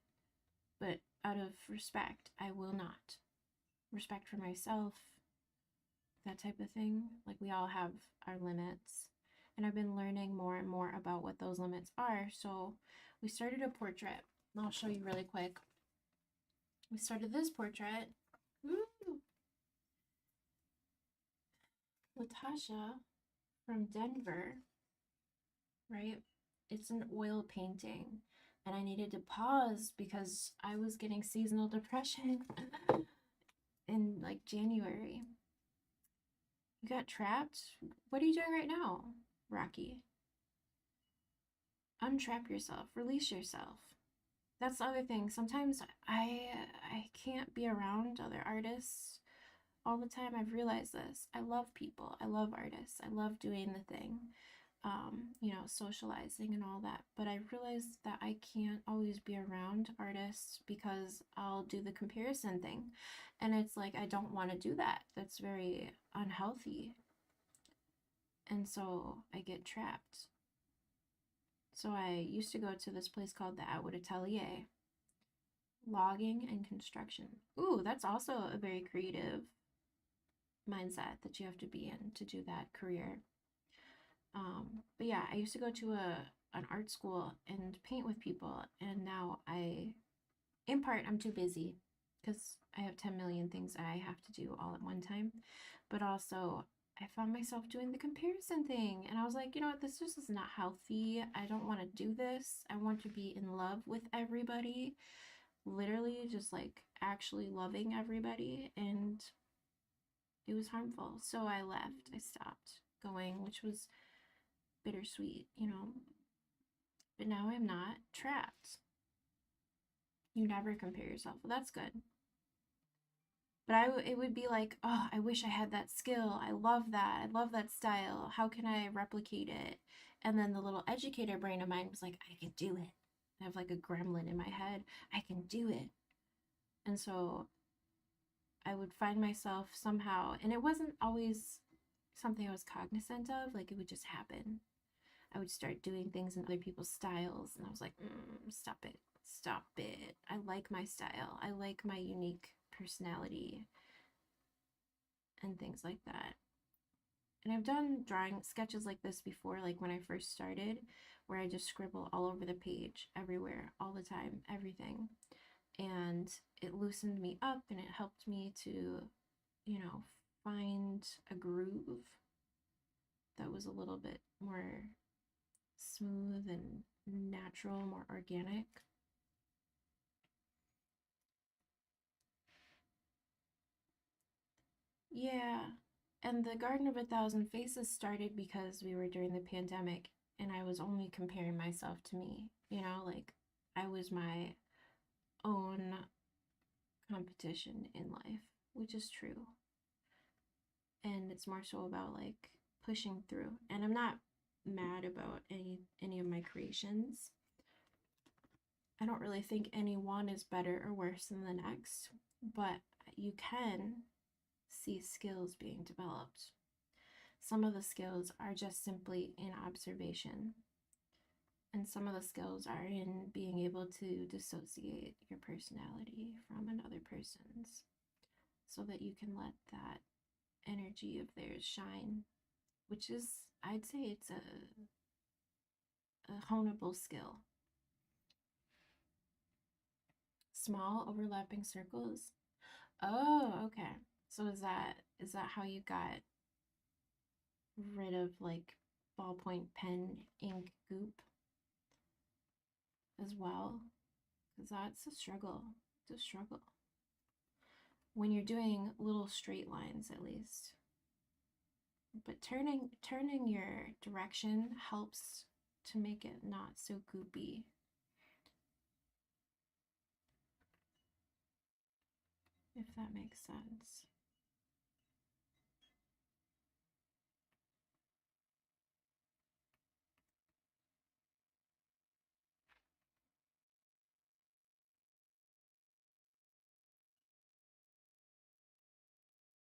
But out of respect, I will not. Respect for myself, that type of thing. Like, we all have our limits. And I've been learning more and more about what those limits are. So we started a portrait. I'll show you really quick. We started this portrait. Woo! Latasha from Denver, right? It's an oil painting. And I needed to pause because I was getting seasonal depression in like January. You got trapped? What are you doing right now, Rocky? Untrap yourself. Release yourself. That's the other thing. Sometimes I can't be around other artists all the time. I've realized this. I love people. I love artists. I love doing the thing. Socializing and all that. But I realized that I can't always be around artists because I'll do the comparison thing. And it's like, I don't want to do that. That's very unhealthy. And so I get trapped. So I used to go to this place called the Atwood Atelier. Logging and construction. Ooh, that's also a very creative mindset that you have to be in to do that career. But yeah, I used to go to an art school and paint with people, and now in part, I'm too busy because I have 10 million things I have to do all at one time. But also, I found myself doing the comparison thing, and I was like, you know what, this just is not healthy. I don't want to do this. I want to be in love with everybody, literally just like actually loving everybody, and it was harmful. So I left. I stopped going, which was bittersweet, but now I'm not trapped. You never compare yourself. Well, that's good. But it would be like, oh, I wish I had that skill. I love that. I love that style. How can I replicate it? And then the little educator brain of mine was like, I could do it. I have like a gremlin in my head. I can do it. And so I would find myself somehow, and it wasn't always something I was cognizant of, like it would just happen. I would start doing things in other people's styles, and I was like, stop it, stop it. I like my style, I like my unique personality, and things like that. And I've done drawing sketches like this before, like when I first started, where I just scribble all over the page, everywhere, all the time, everything. And it loosened me up and it helped me to, you know, find a groove that was a little bit more smooth and natural, more organic. Yeah. And the Garden of a Thousand Faces started because we were during the pandemic and I was only comparing myself to me, you know, like I was my own competition in life, which is true. And it's more so about like pushing through. And I'm not mad about any of my creations. I don't really think any one is better or worse than the next, but you can see skills being developed. Some of the skills are just simply in observation, and some of the skills are in being able to dissociate your personality from another person's so that you can let that energy of theirs shine, which is, I'd say, it's a honeable skill. Small overlapping circles. Oh, okay. So is that how you got rid of like ballpoint pen ink goop as well? Because that's a struggle. It's a struggle. When you're doing little straight lines at least. But turning your direction helps to make it not so goopy. If that makes sense.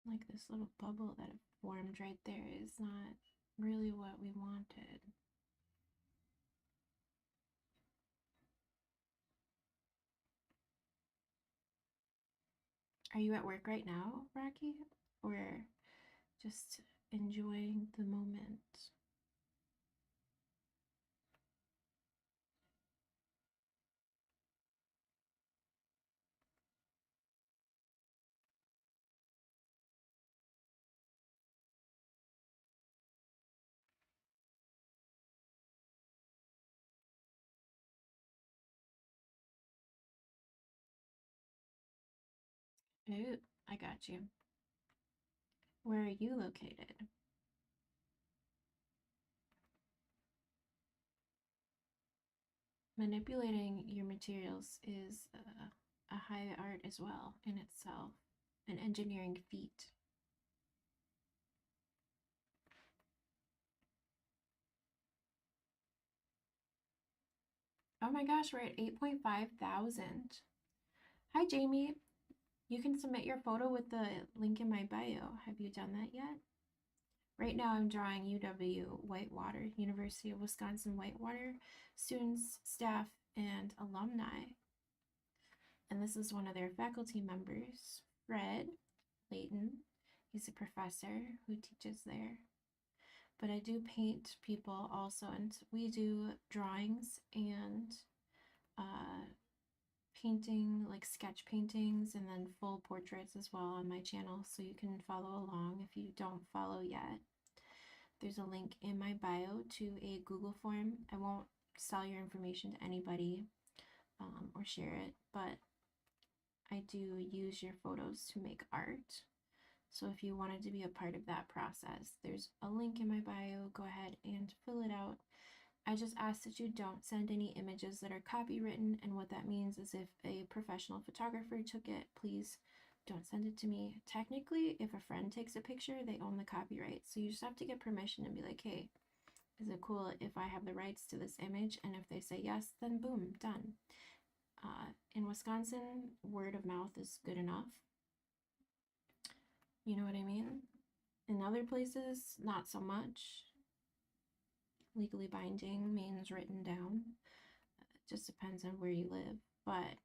Like this little bubble that formed right there is not really what we wanted. Are you at work right now, Rocky? Or just enjoying the moment? Ooh, I got you. Where are you located? Manipulating your materials is a high art as well in itself, an engineering feat. Oh my gosh, we're at 8.5 thousand. Hi, Jamie. You can submit your photo with the link in my bio. Have you done that yet? Right now I'm drawing UW Whitewater, University of Wisconsin Whitewater, students, staff, and alumni. And this is one of their faculty members, Fred Layton. He's a professor who teaches there. But I do paint people also, and we do drawings and painting, like sketch paintings, and then full portraits as well on my channel, so you can follow along if you don't follow yet. There's a link in my bio to a Google form. I won't sell your information to anybody or share it, but I do use your photos to make art. So if you wanted to be a part of that process, there's a link in my bio. Go ahead and fill it out. I just ask that you don't send any images that are copywritten, and what that means is if a professional photographer took it, please don't send it to me. Technically, if a friend takes a picture, they own the copyright. So you just have to get permission and be like, hey, Is it cool if I have the rights to this image? And if they say yes, then boom, done. In Wisconsin, word of mouth is good enough. You know what I mean? In other places, not so much. Legally binding means written down. It just depends on where you live. But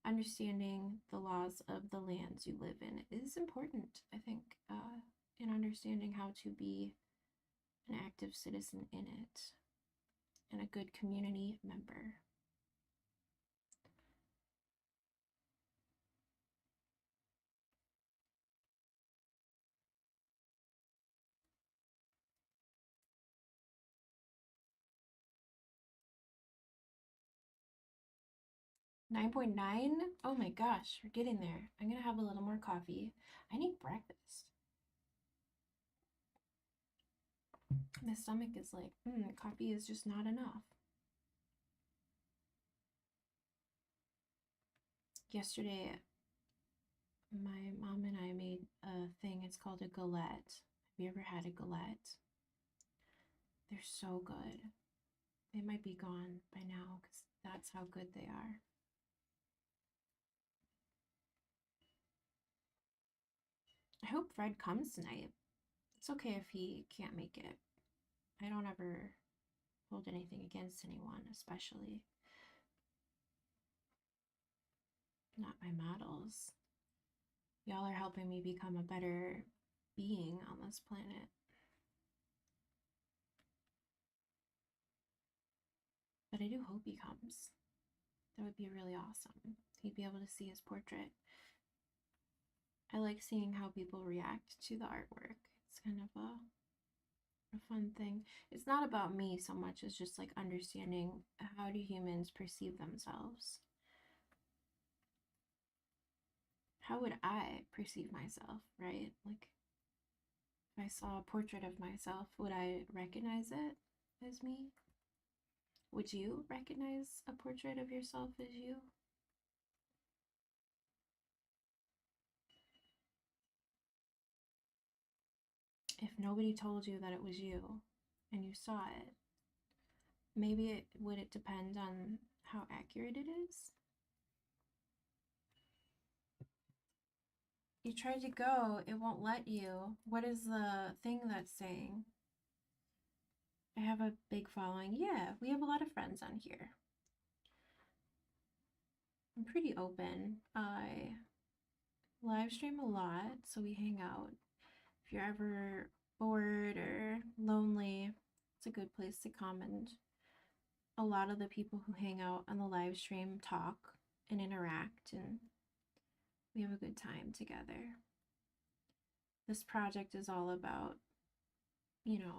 understanding the laws of the lands you live in is important, I think, in understanding how to be an active citizen in it and a good community member. $9.9. Oh my gosh, we're getting there. I'm gonna have a little more coffee. I need breakfast. My stomach is like, coffee is just not enough. Yesterday, my mom and I made a thing. It's called a galette. Have you ever had a galette? They're so good. They might be gone by now because that's how good they are. I hope Fred comes tonight. It's okay if he can't make it. I don't ever hold anything against anyone, especially not my models. Y'all are helping me become a better being on this planet. But I do hope he comes. That would be really awesome. He'd be able to see his portrait. I like seeing how people react to the artwork. It's kind of a fun thing. It's not about me so much as just like understanding how do humans perceive themselves. How would I perceive myself, right? Like, if I saw a portrait of myself, would I recognize it as me? Would you recognize a portrait of yourself as you? If nobody told you that it was you and you saw it, maybe would it depend on how accurate it is? You tried to go, it won't let you. What is the thing that's saying? I have a big following. Yeah, we have a lot of friends on here. I'm pretty open. I live stream a lot, so we hang out. If you're ever bored or lonely, it's a good place to come. And a lot of the people who hang out on the live stream talk and interact, and we have a good time together. This project is all about,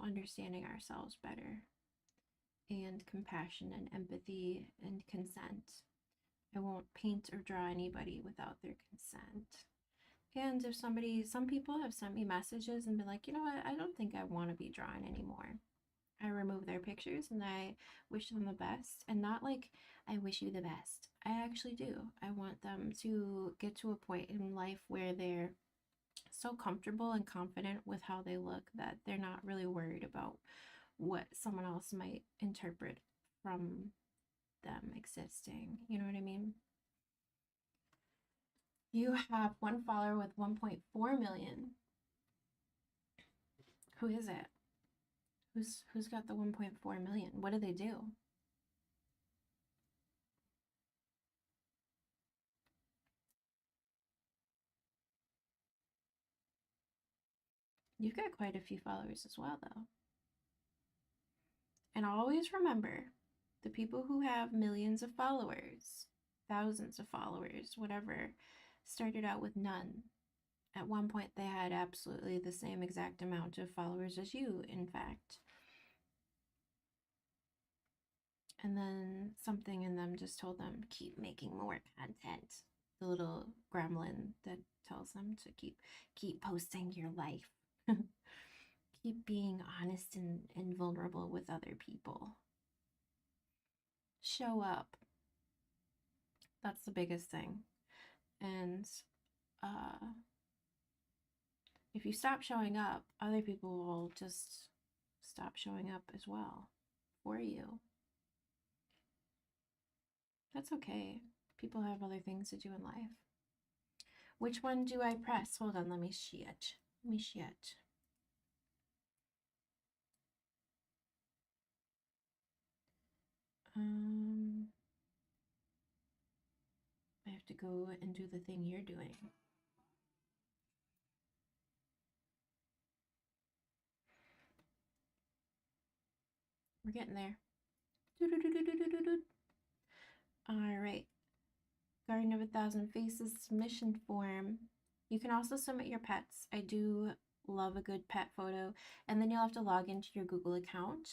understanding ourselves better and compassion and empathy and consent. I won't paint or draw anybody without their consent. And if some people have sent me messages and been like, you know what, I don't think I want to be drawn anymore. I remove their pictures and I wish them the best. And not like, I wish you the best. I actually do. I want them to get to a point in life where they're so comfortable and confident with how they look that they're not really worried about what someone else might interpret from them existing. You know what I mean? You have one follower with 1.4 million. Who is it? Who's got the 1.4 million? What do they do? You've got quite a few followers as well, though. And always remember, the people who have millions of followers, thousands of followers, whatever, started out with none. At one point, they had absolutely the same exact amount of followers as you, in fact. And then something in them just told them, keep making more content. The little gremlin that tells them to keep posting your life. Keep being honest and vulnerable with other people. Show up. That's the biggest thing. And if you stop showing up, other people will just stop showing up as well for you. That's okay. People have other things to do in life. Which one do I press? Hold on, let me see it. I have to go and do the thing you're doing. We're getting there. All right. Garden of 1,000 Faces submission form. You can also submit your pets. I do love a good pet photo. And then you'll have to log into your Google account.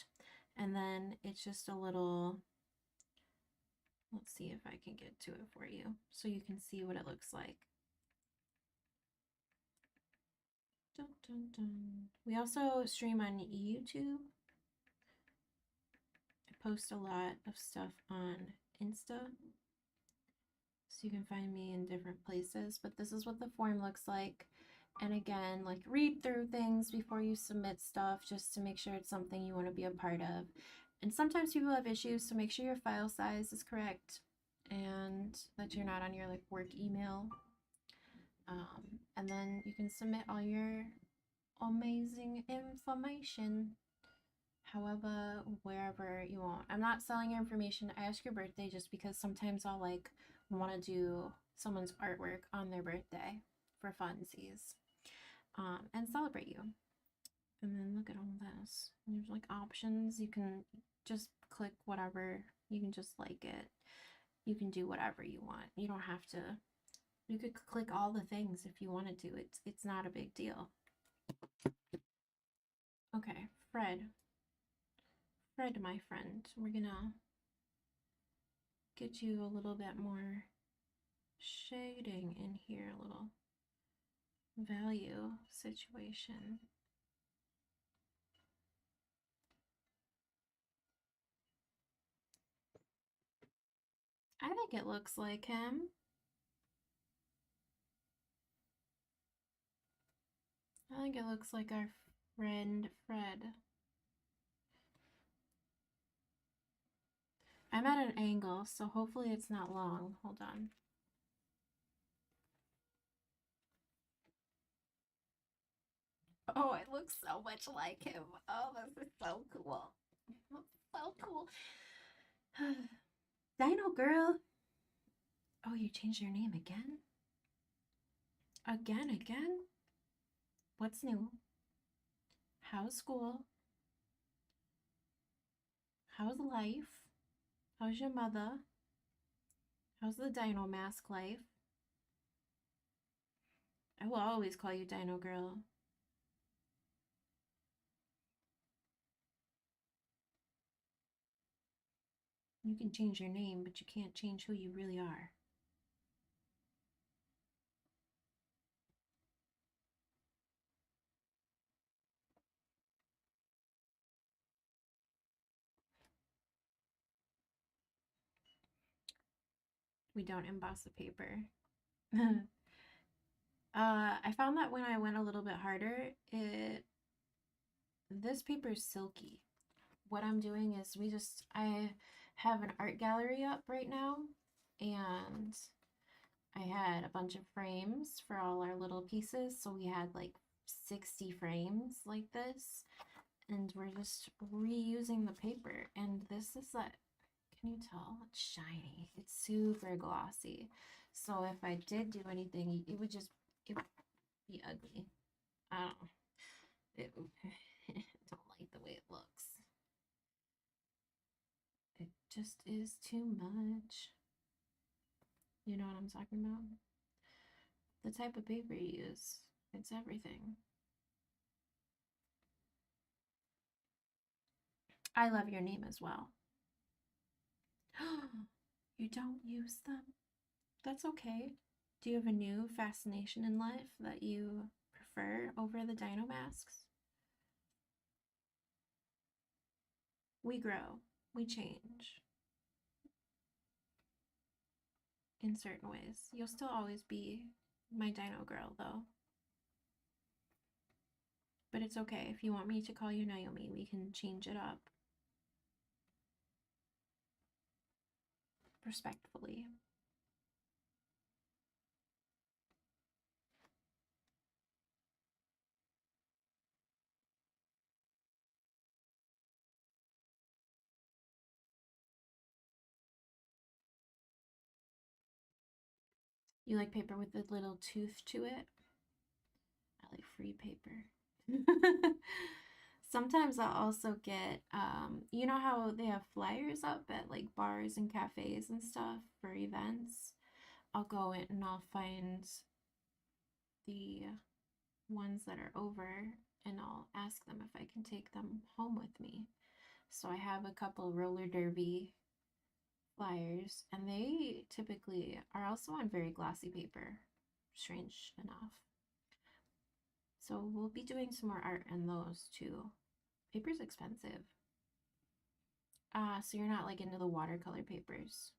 And then it's just a little, let's see if I can get to it for you so you can see what it looks like. Dun, dun, dun. We also stream on YouTube. I post a lot of stuff on Insta, so you can find me in different places. But this is what the form looks like. And again, like, read through things before you submit stuff just to make sure it's something you want to be a part of. And sometimes people have issues, so make sure your file size is correct and that you're not on your like work email. And then you can submit all your amazing information however, wherever you want. I'm not selling your information. I ask your birthday just because sometimes I'll like want to do someone's artwork on their birthday for funsies, and celebrate you. And then look at all this. There's like options. You can just click whatever. You can just like it. You can do whatever you want. You don't have to. You could click all the things if you wanted to. It's not a big deal. Okay, Fred, my friend, we're gonna get you a little bit more shading in here, a little value situation. I think it looks like him. I think it looks like our friend Fred. I'm at an angle, so hopefully it's not long. Hold on. Oh, it looks so much like him. Oh, this is so cool. So cool. Dino girl. Oh, you changed your name again? Again? What's new? How's school? How's life? How's your mother? How's the Dino Mask life? I will always call you Dino Girl. You can change your name, but you can't change who you really are. We don't emboss the paper. I found that when I went a little bit harder, this paper is silky. What I'm doing is I have an art gallery up right now, and I had a bunch of frames for all our little pieces. So we had like 60 frames like this, and we're just reusing the paper. And this is that, can you tell? It's shiny. It's super glossy. So if I did do anything, it would be ugly. I don't know. I don't like the way it looks. It just is too much. You know what I'm talking about? The type of paper you use, it's everything. I love your name as well. You don't use them? That's okay. Do you have a new fascination in life that you prefer over the dino masks? We grow, we change in certain ways. You'll still always be my dino girl, though. But it's okay. If you want me to call you Naomi, we can change it up respectfully. You like paper with a little tooth to it? I like free paper. Sometimes I'll also get, you know how they have flyers up at like bars and cafes and stuff for events? I'll go in and I'll find the ones that are over and I'll ask them if I can take them home with me. So I have a couple roller derby flyers, and they typically are also on very glossy paper, strange enough. So we'll be doing some more art in those too. Paper's expensive. So you're not like into the watercolor papers.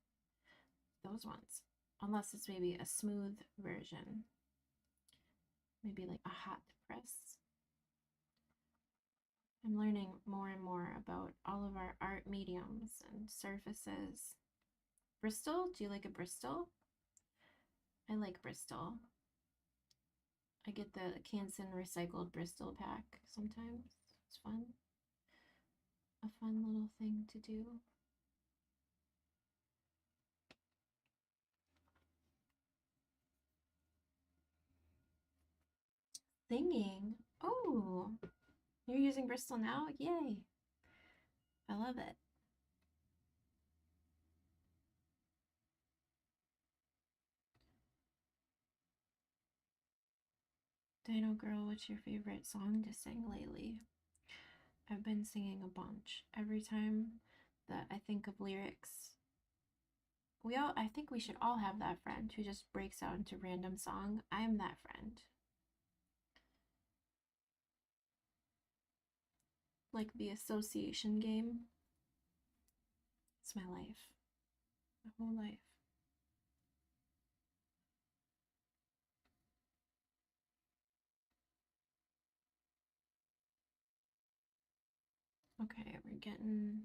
Those ones. Unless it's maybe a smooth version. Maybe like a hot press. I'm learning more and more about all of our art mediums and surfaces. Bristol? Do you like a Bristol? I like Bristol. I get the Canson recycled Bristol pack sometimes. It's fun. A fun little thing to do. Singing. Oh, you're using Bristol now? Yay. I love it. Dino Girl, what's your favorite song to sing lately? I've been singing a bunch. Every time that I think of lyrics, I think we should all have that friend who just breaks out into random song. I'm that friend. Like the association game. It's my life. My whole life. Okay, we're getting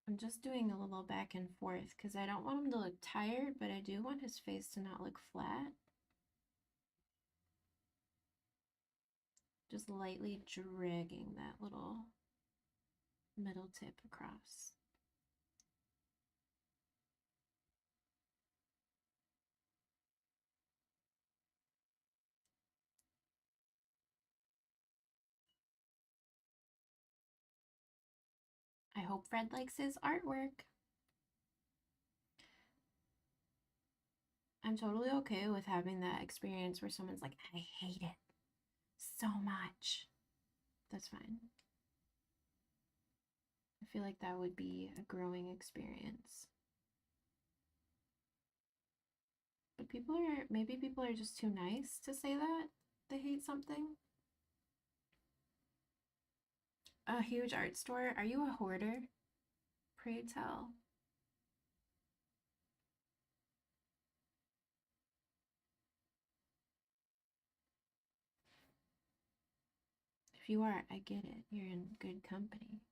I'm just doing a little back and forth because I don't want him to look tired, but I do want his face to not look flat. Just lightly dragging that little middle tip across. I hope Fred likes his artwork. I'm totally okay with having that experience where someone's like, I hate it so much. That's fine. I feel like that would be a growing experience. But maybe people are just too nice to say that they hate something. A huge art store. Are you a hoarder? Pray tell. If you are, I get it. You're in good company.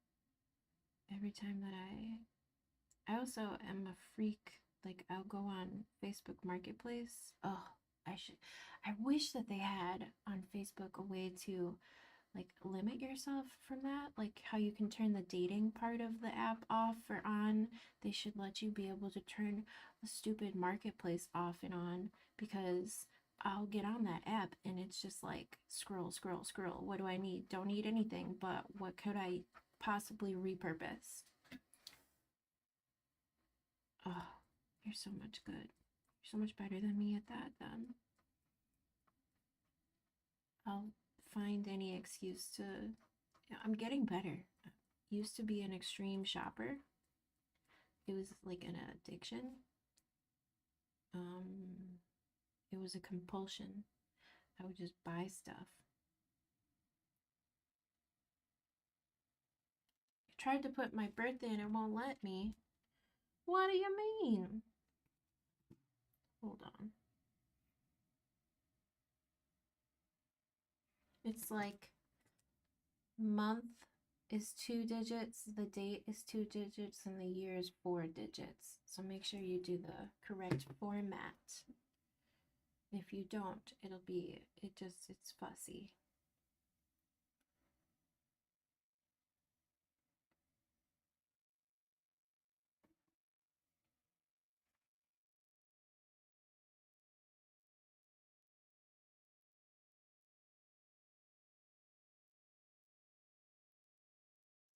Every time that I also am a freak. Like I'll go on Facebook Marketplace. Oh, I wish that they had on Facebook a way to like limit yourself from that, like how you can turn the dating part of the app off or on. They should let you be able to turn the stupid marketplace off and on, because I'll get on that app and it's just like scroll, scroll, scroll. What do I need? Don't need anything, but what could I possibly repurpose? Oh, you're so much good. You're so much better than me at that then. I'll find any excuse to. I'm getting better. I used to be an extreme shopper. It was like an addiction. Um, it was a compulsion. I would just buy stuff. tried to put my birthday and it won't let me. What do you mean? Hold on. It's like month is 2 digits, the date is 2 digits, and the year is 4 digits. So make sure you do the correct format. If you don't, it's fussy.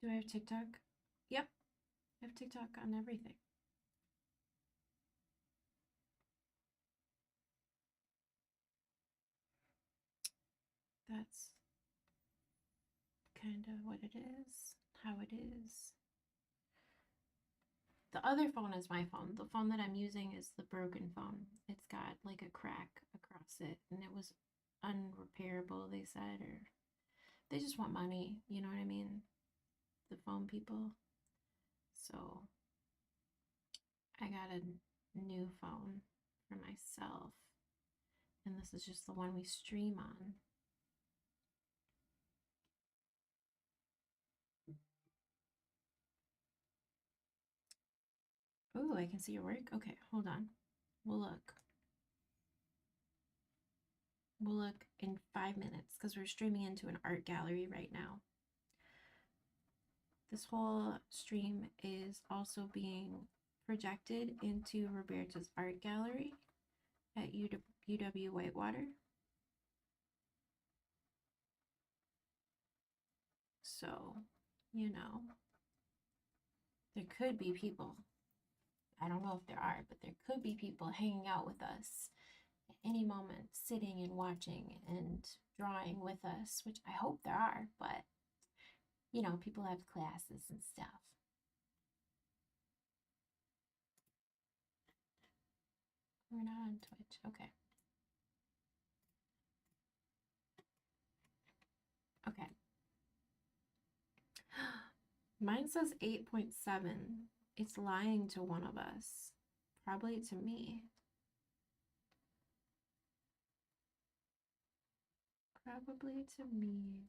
Do I have TikTok? Yep, I have TikTok on everything. That's kind of what it is, how it is. The other phone is my phone. The phone that I'm using is the broken phone. It's got like a crack across it, and it was unrepairable, they said, or they just want money, you know what I mean? The phone people. So I got a new phone for myself, and this is just the one we stream on. Oh, I can see your work. Okay, hold on. We'll look. We'll look in 5 minutes because we're streaming into an art gallery right now. This whole stream is also being projected into Roberta's art gallery at UW Whitewater. So, you know, there could be people. I don't know if there are, but there could be people hanging out with us at any moment, sitting and watching and drawing with us, which I hope there are, but you know, people have classes and stuff. We're not on Twitch. Okay. Okay. Mine says 8.7. It's lying to one of us. Probably to me. Probably to me.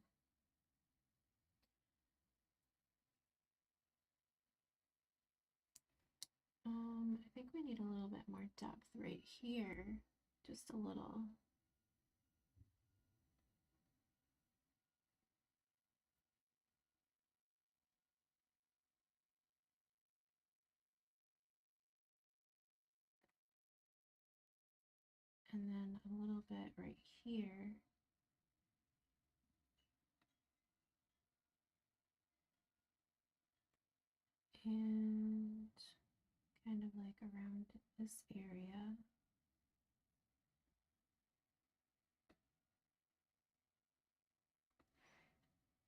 I think we need a little bit more depth right here. Just a little. And then a little bit right here. And kind of like around this area.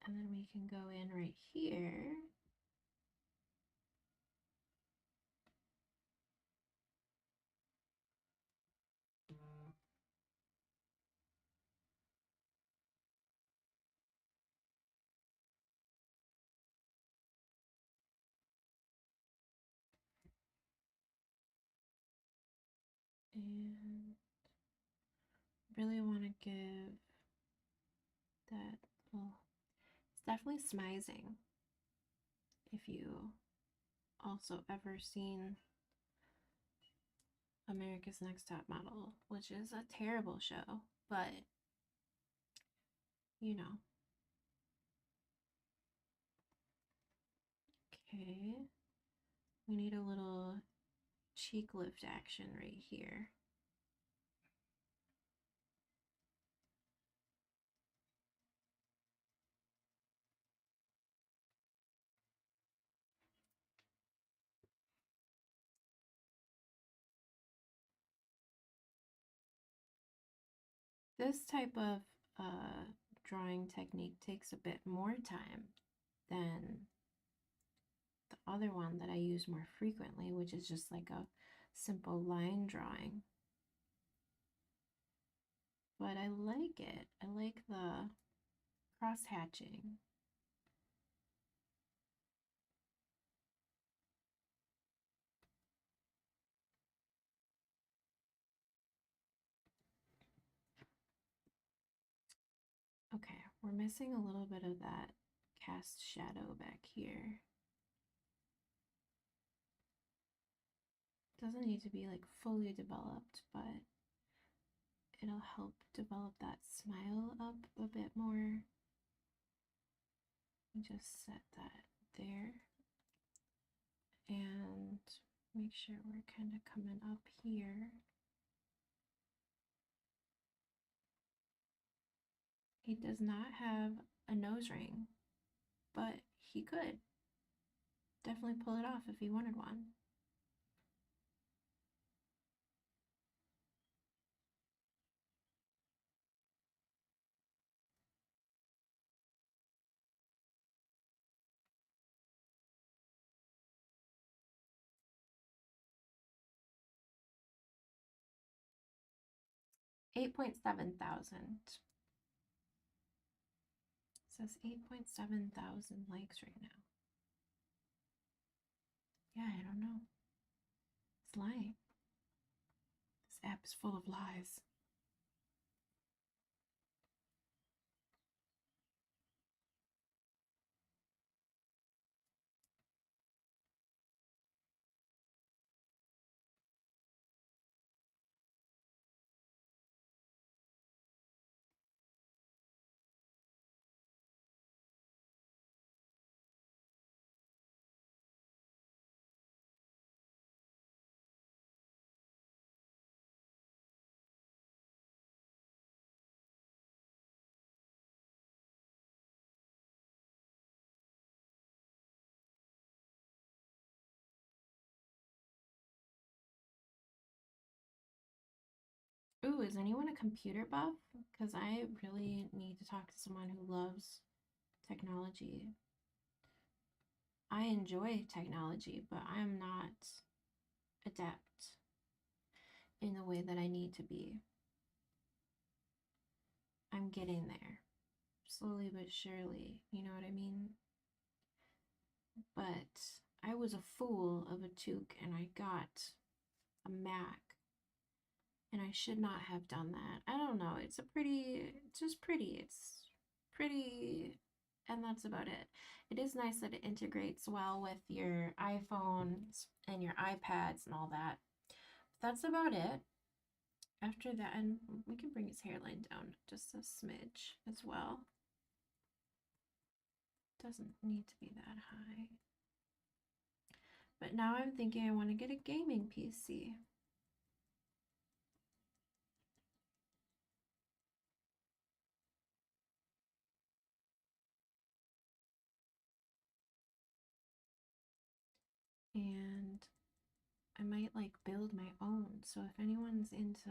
And then we can go in right here. And really want to give that, well, it's definitely smizing. If you also ever seen America's Next Top Model, which is a terrible show, but you know. Okay, we need a little cheek lift action right here. This type of drawing technique takes a bit more time than the other one that I use more frequently, which is just like a simple line drawing. But I like it. I like the cross hatching. we're missing a little bit of that cast shadow back here. Doesn't need to be like fully developed, but it'll help develop that smile up a bit more. Just set that there and make sure we're kind of coming up here. He does not have a nose ring, but he could definitely pull it off if he wanted one. $8.7 thousand. It says 8.7 thousand likes right now. Yeah, I don't know. It's lying. This app is full of lies. Ooh, is anyone a computer buff? Because I really need to talk to someone who loves technology. I enjoy technology, but I'm not adept in the way that I need to be. I'm getting there, slowly but surely, you know what I mean? But I was a fool of a toque and I got a Mac, and I should not have done that. I don't know, it's just pretty. It's pretty, and that's about it. It is nice that it integrates well with your iPhones and your iPads and all that. But that's about it. After that, and we can bring his hairline down just a smidge as well. Doesn't need to be that high. But now I'm thinking I want to get a gaming PC. And I might like build my own. So if anyone's into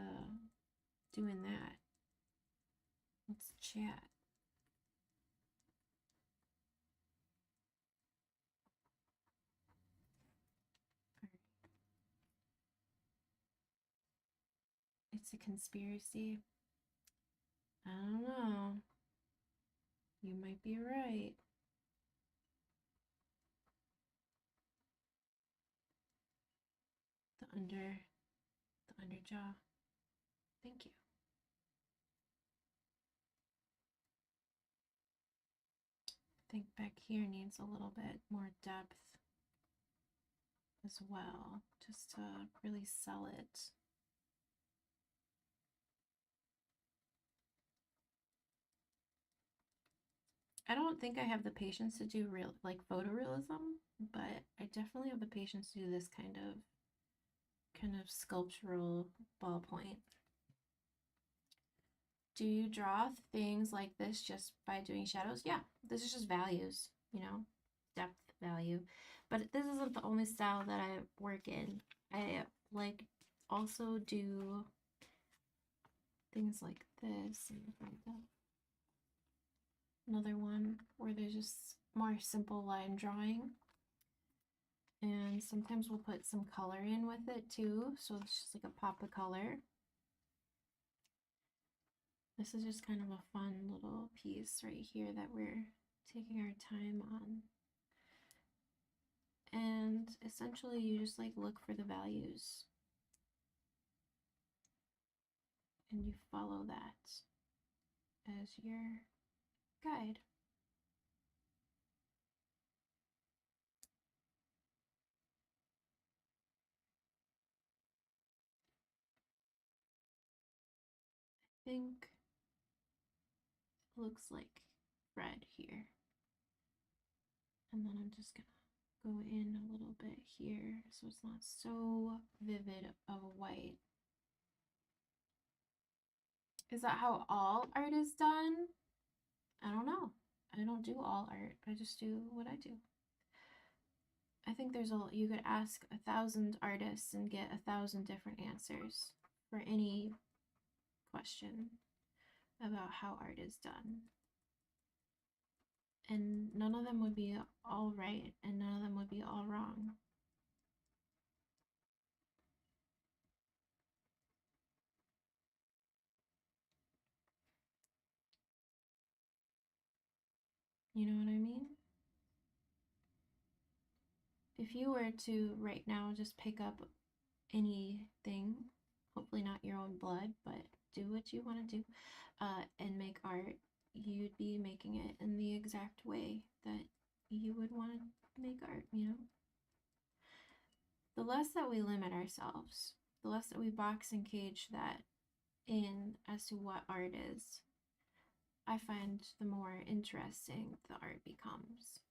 doing that, let's chat. It's a conspiracy. I don't know. You might be right. The under jaw. Thank you. I think back here needs a little bit more depth as well, just to really sell it. I don't think I have the patience to do real like photorealism, but I definitely have the patience to do this kind of sculptural ballpoint. Do you draw things like this just by doing shadows? Yeah, this is just values, you know, depth value. But this isn't the only style that I work in. I like also do things like this and another one where there's just more simple line drawing. And sometimes we'll put some color in with it too, so it's just like a pop of color. This is just kind of a fun little piece right here that we're taking our time on. And essentially you just like look for the values and you follow that as you're Good. I think it looks like red here. And then I'm just gonna go in a little bit here so it's not so vivid of a white. Is that how all art is done? I don't know. I don't do all art. I just do what I do. I think you could ask 1,000 artists and get 1,000 different answers for any question about how art is done. And none of them would be all right and none of them would be all wrong. You know what I mean? If you were to right now just pick up anything, hopefully not your own blood, but do what you want to do, and make art, you'd be making it in the exact way that you would want to make art, you know? The less that we limit ourselves, the less that we box and cage that in as to what art is, I find the more interesting the art becomes.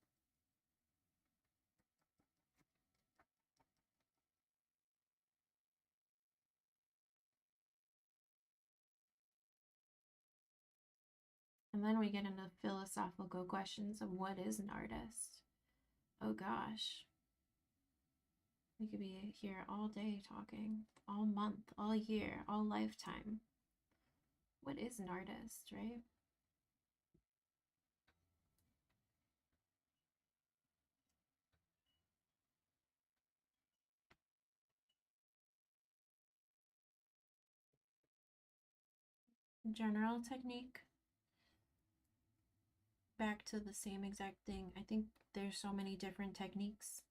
And then we get into philosophical questions of what is an artist. Oh gosh. We could be here all day talking, all month, all year, all lifetime. What is an artist, right? General technique. Back to the same exact thing. I think there's so many different techniques.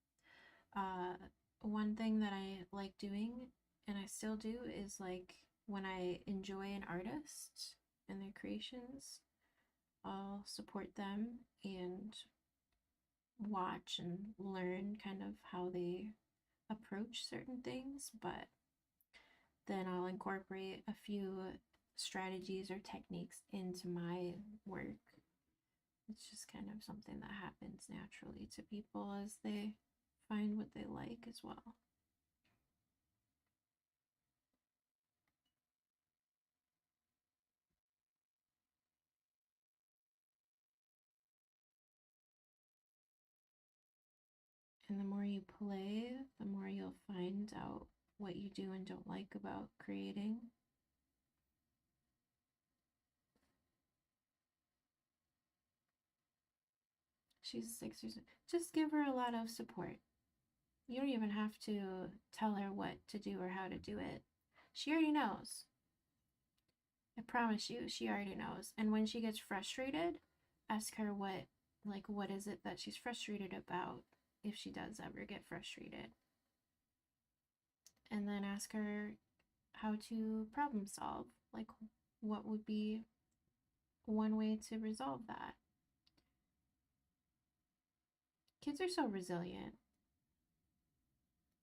One thing that I like doing, and I still do, is like when I enjoy an artist and their creations, I'll support them and watch and learn kind of how they approach certain things, but then I'll incorporate a few strategies or techniques into my work. It's just kind of something that happens naturally to people as they find what they like as well. And the more you play, the more you'll find out what you do and don't like about creating. She's 6 years old. Just give her a lot of support. You don't even have to tell her what to do or how to do it. She already knows. I promise you, she already knows. And when she gets frustrated, ask her what is it that she's frustrated about, if she does ever get frustrated. And then ask her how to problem solve. Like, what would be one way to resolve that? Kids are so resilient.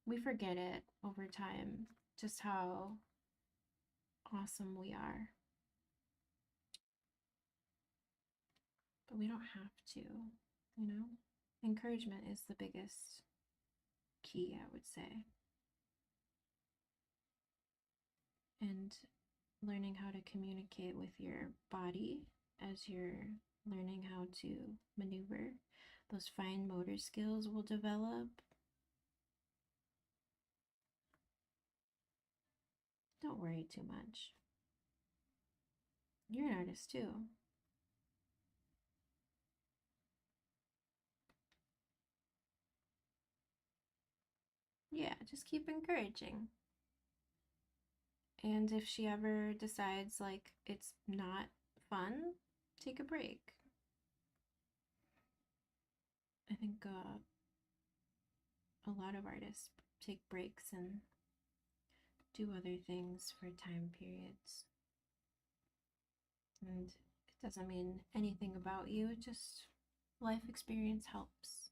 We forget it over time, just how awesome we are. But we don't have to, you know? Encouragement is the biggest key, I would say. And learning how to communicate with your body as you're learning how to maneuver, those fine motor skills will develop. Don't worry too much. You're an artist too. Yeah, just keep encouraging. And if she ever decides like it's not fun, take a break. I think a lot of artists take breaks and do other things for time periods. And Doesn't mean anything about you, just life experience helps.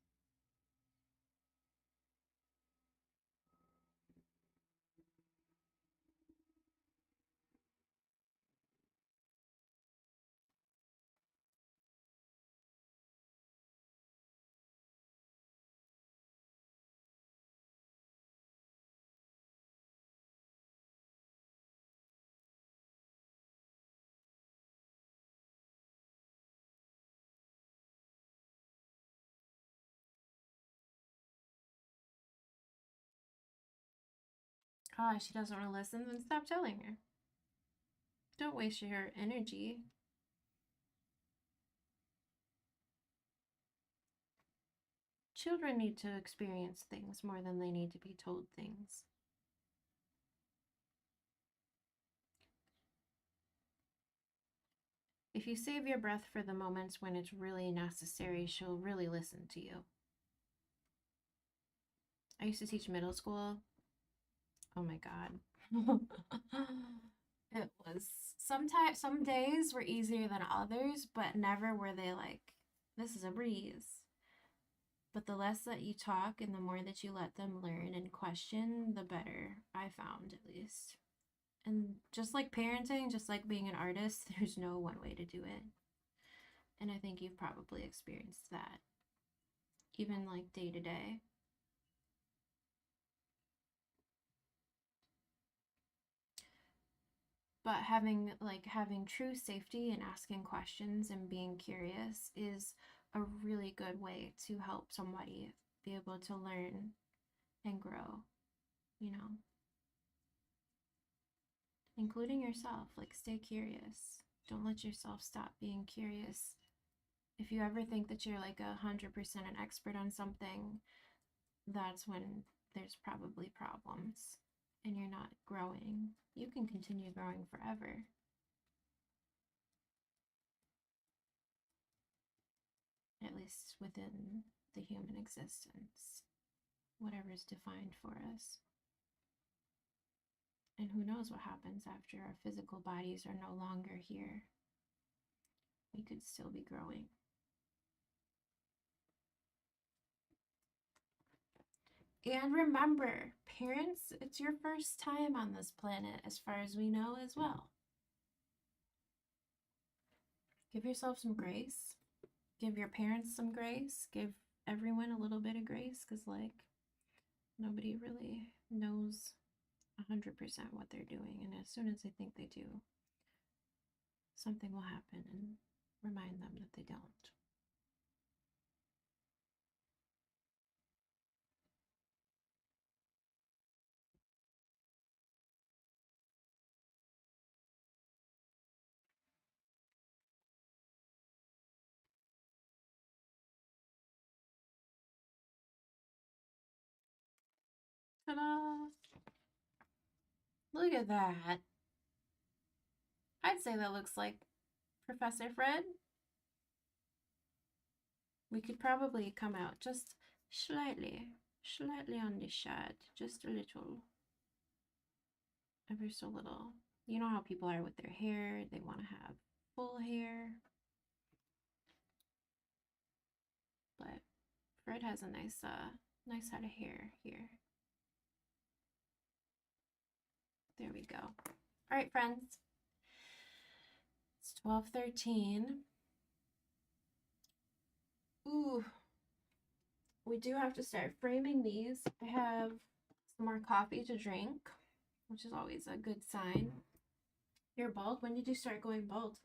Ah, she doesn't want to listen, then stop telling her. Don't waste your energy. Children need to experience things more than they need to be told things. If you save your breath for the moments when it's really necessary, she'll really listen to you. I used to teach middle school. Oh my God. It was sometimes, some days were easier than others, but never were they like, this is a breeze. But the less that you talk and the more that you let them learn and question, the better, I found at least. And just like parenting, just like being an artist, there's no one way to do it. And I think you've probably experienced that, even like day to day. But having true safety and asking questions and being curious is a really good way to help somebody be able to learn and grow, you know, including yourself. Like, stay curious. Don't let yourself stop being curious. If you ever think that you're like 100% an expert on something, that's when there's probably problems and you're not growing. You can continue growing forever. At least within the human existence, whatever is defined for us. And who knows what happens after our physical bodies are no longer here. We could still be growing. And remember, parents, it's your first time on this planet, as far as we know, as well. Give yourself some grace. Give your parents some grace. Give everyone a little bit of grace, because, like, nobody really knows 100% what they're doing. And as soon as they think they do, something will happen and remind them that they don't. Ta-da! Look at that. I'd say that looks like Professor Fred. We could probably come out just slightly on the shirt, just a little, ever so little. You know how people are with their hair, they want to have full hair. But Fred has a nice head of hair here. There we go. All right, friends. It's 12:13. Ooh, we do have to start framing these. I have some more coffee to drink, which is always a good sign. You're bald? When did you start going bald?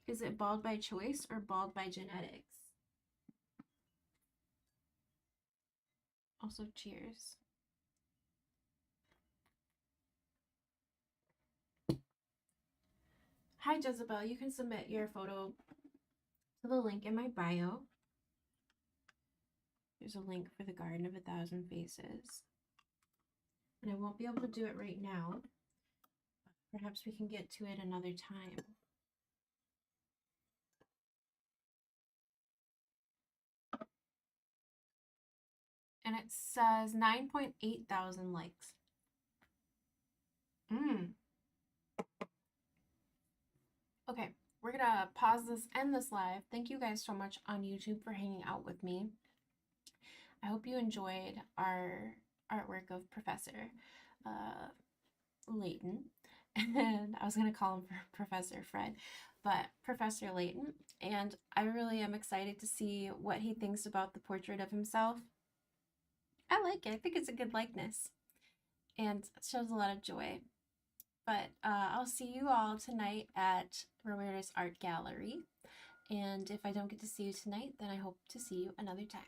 Is it bald by choice or bald by genetics? Also, cheers. Hi, Jezebel. You can submit your photo to the link in my bio. There's a link for the Garden of 1,000 Faces. And I won't be able to do it right now. Perhaps we can get to it another time. And it says 9.8 thousand likes. as this end this live, thank you guys so much on YouTube for hanging out with me. I hope you enjoyed our artwork of Professor Layton. And I was going to call him Professor Fred, but Professor Layton. And I really am excited to see what he thinks about the portrait of himself. I like it. I think it's a good likeness and it shows a lot of joy. But I'll see you all tonight at Roberta's Art Gallery. And if I don't get to see you tonight, then I hope to see you another time.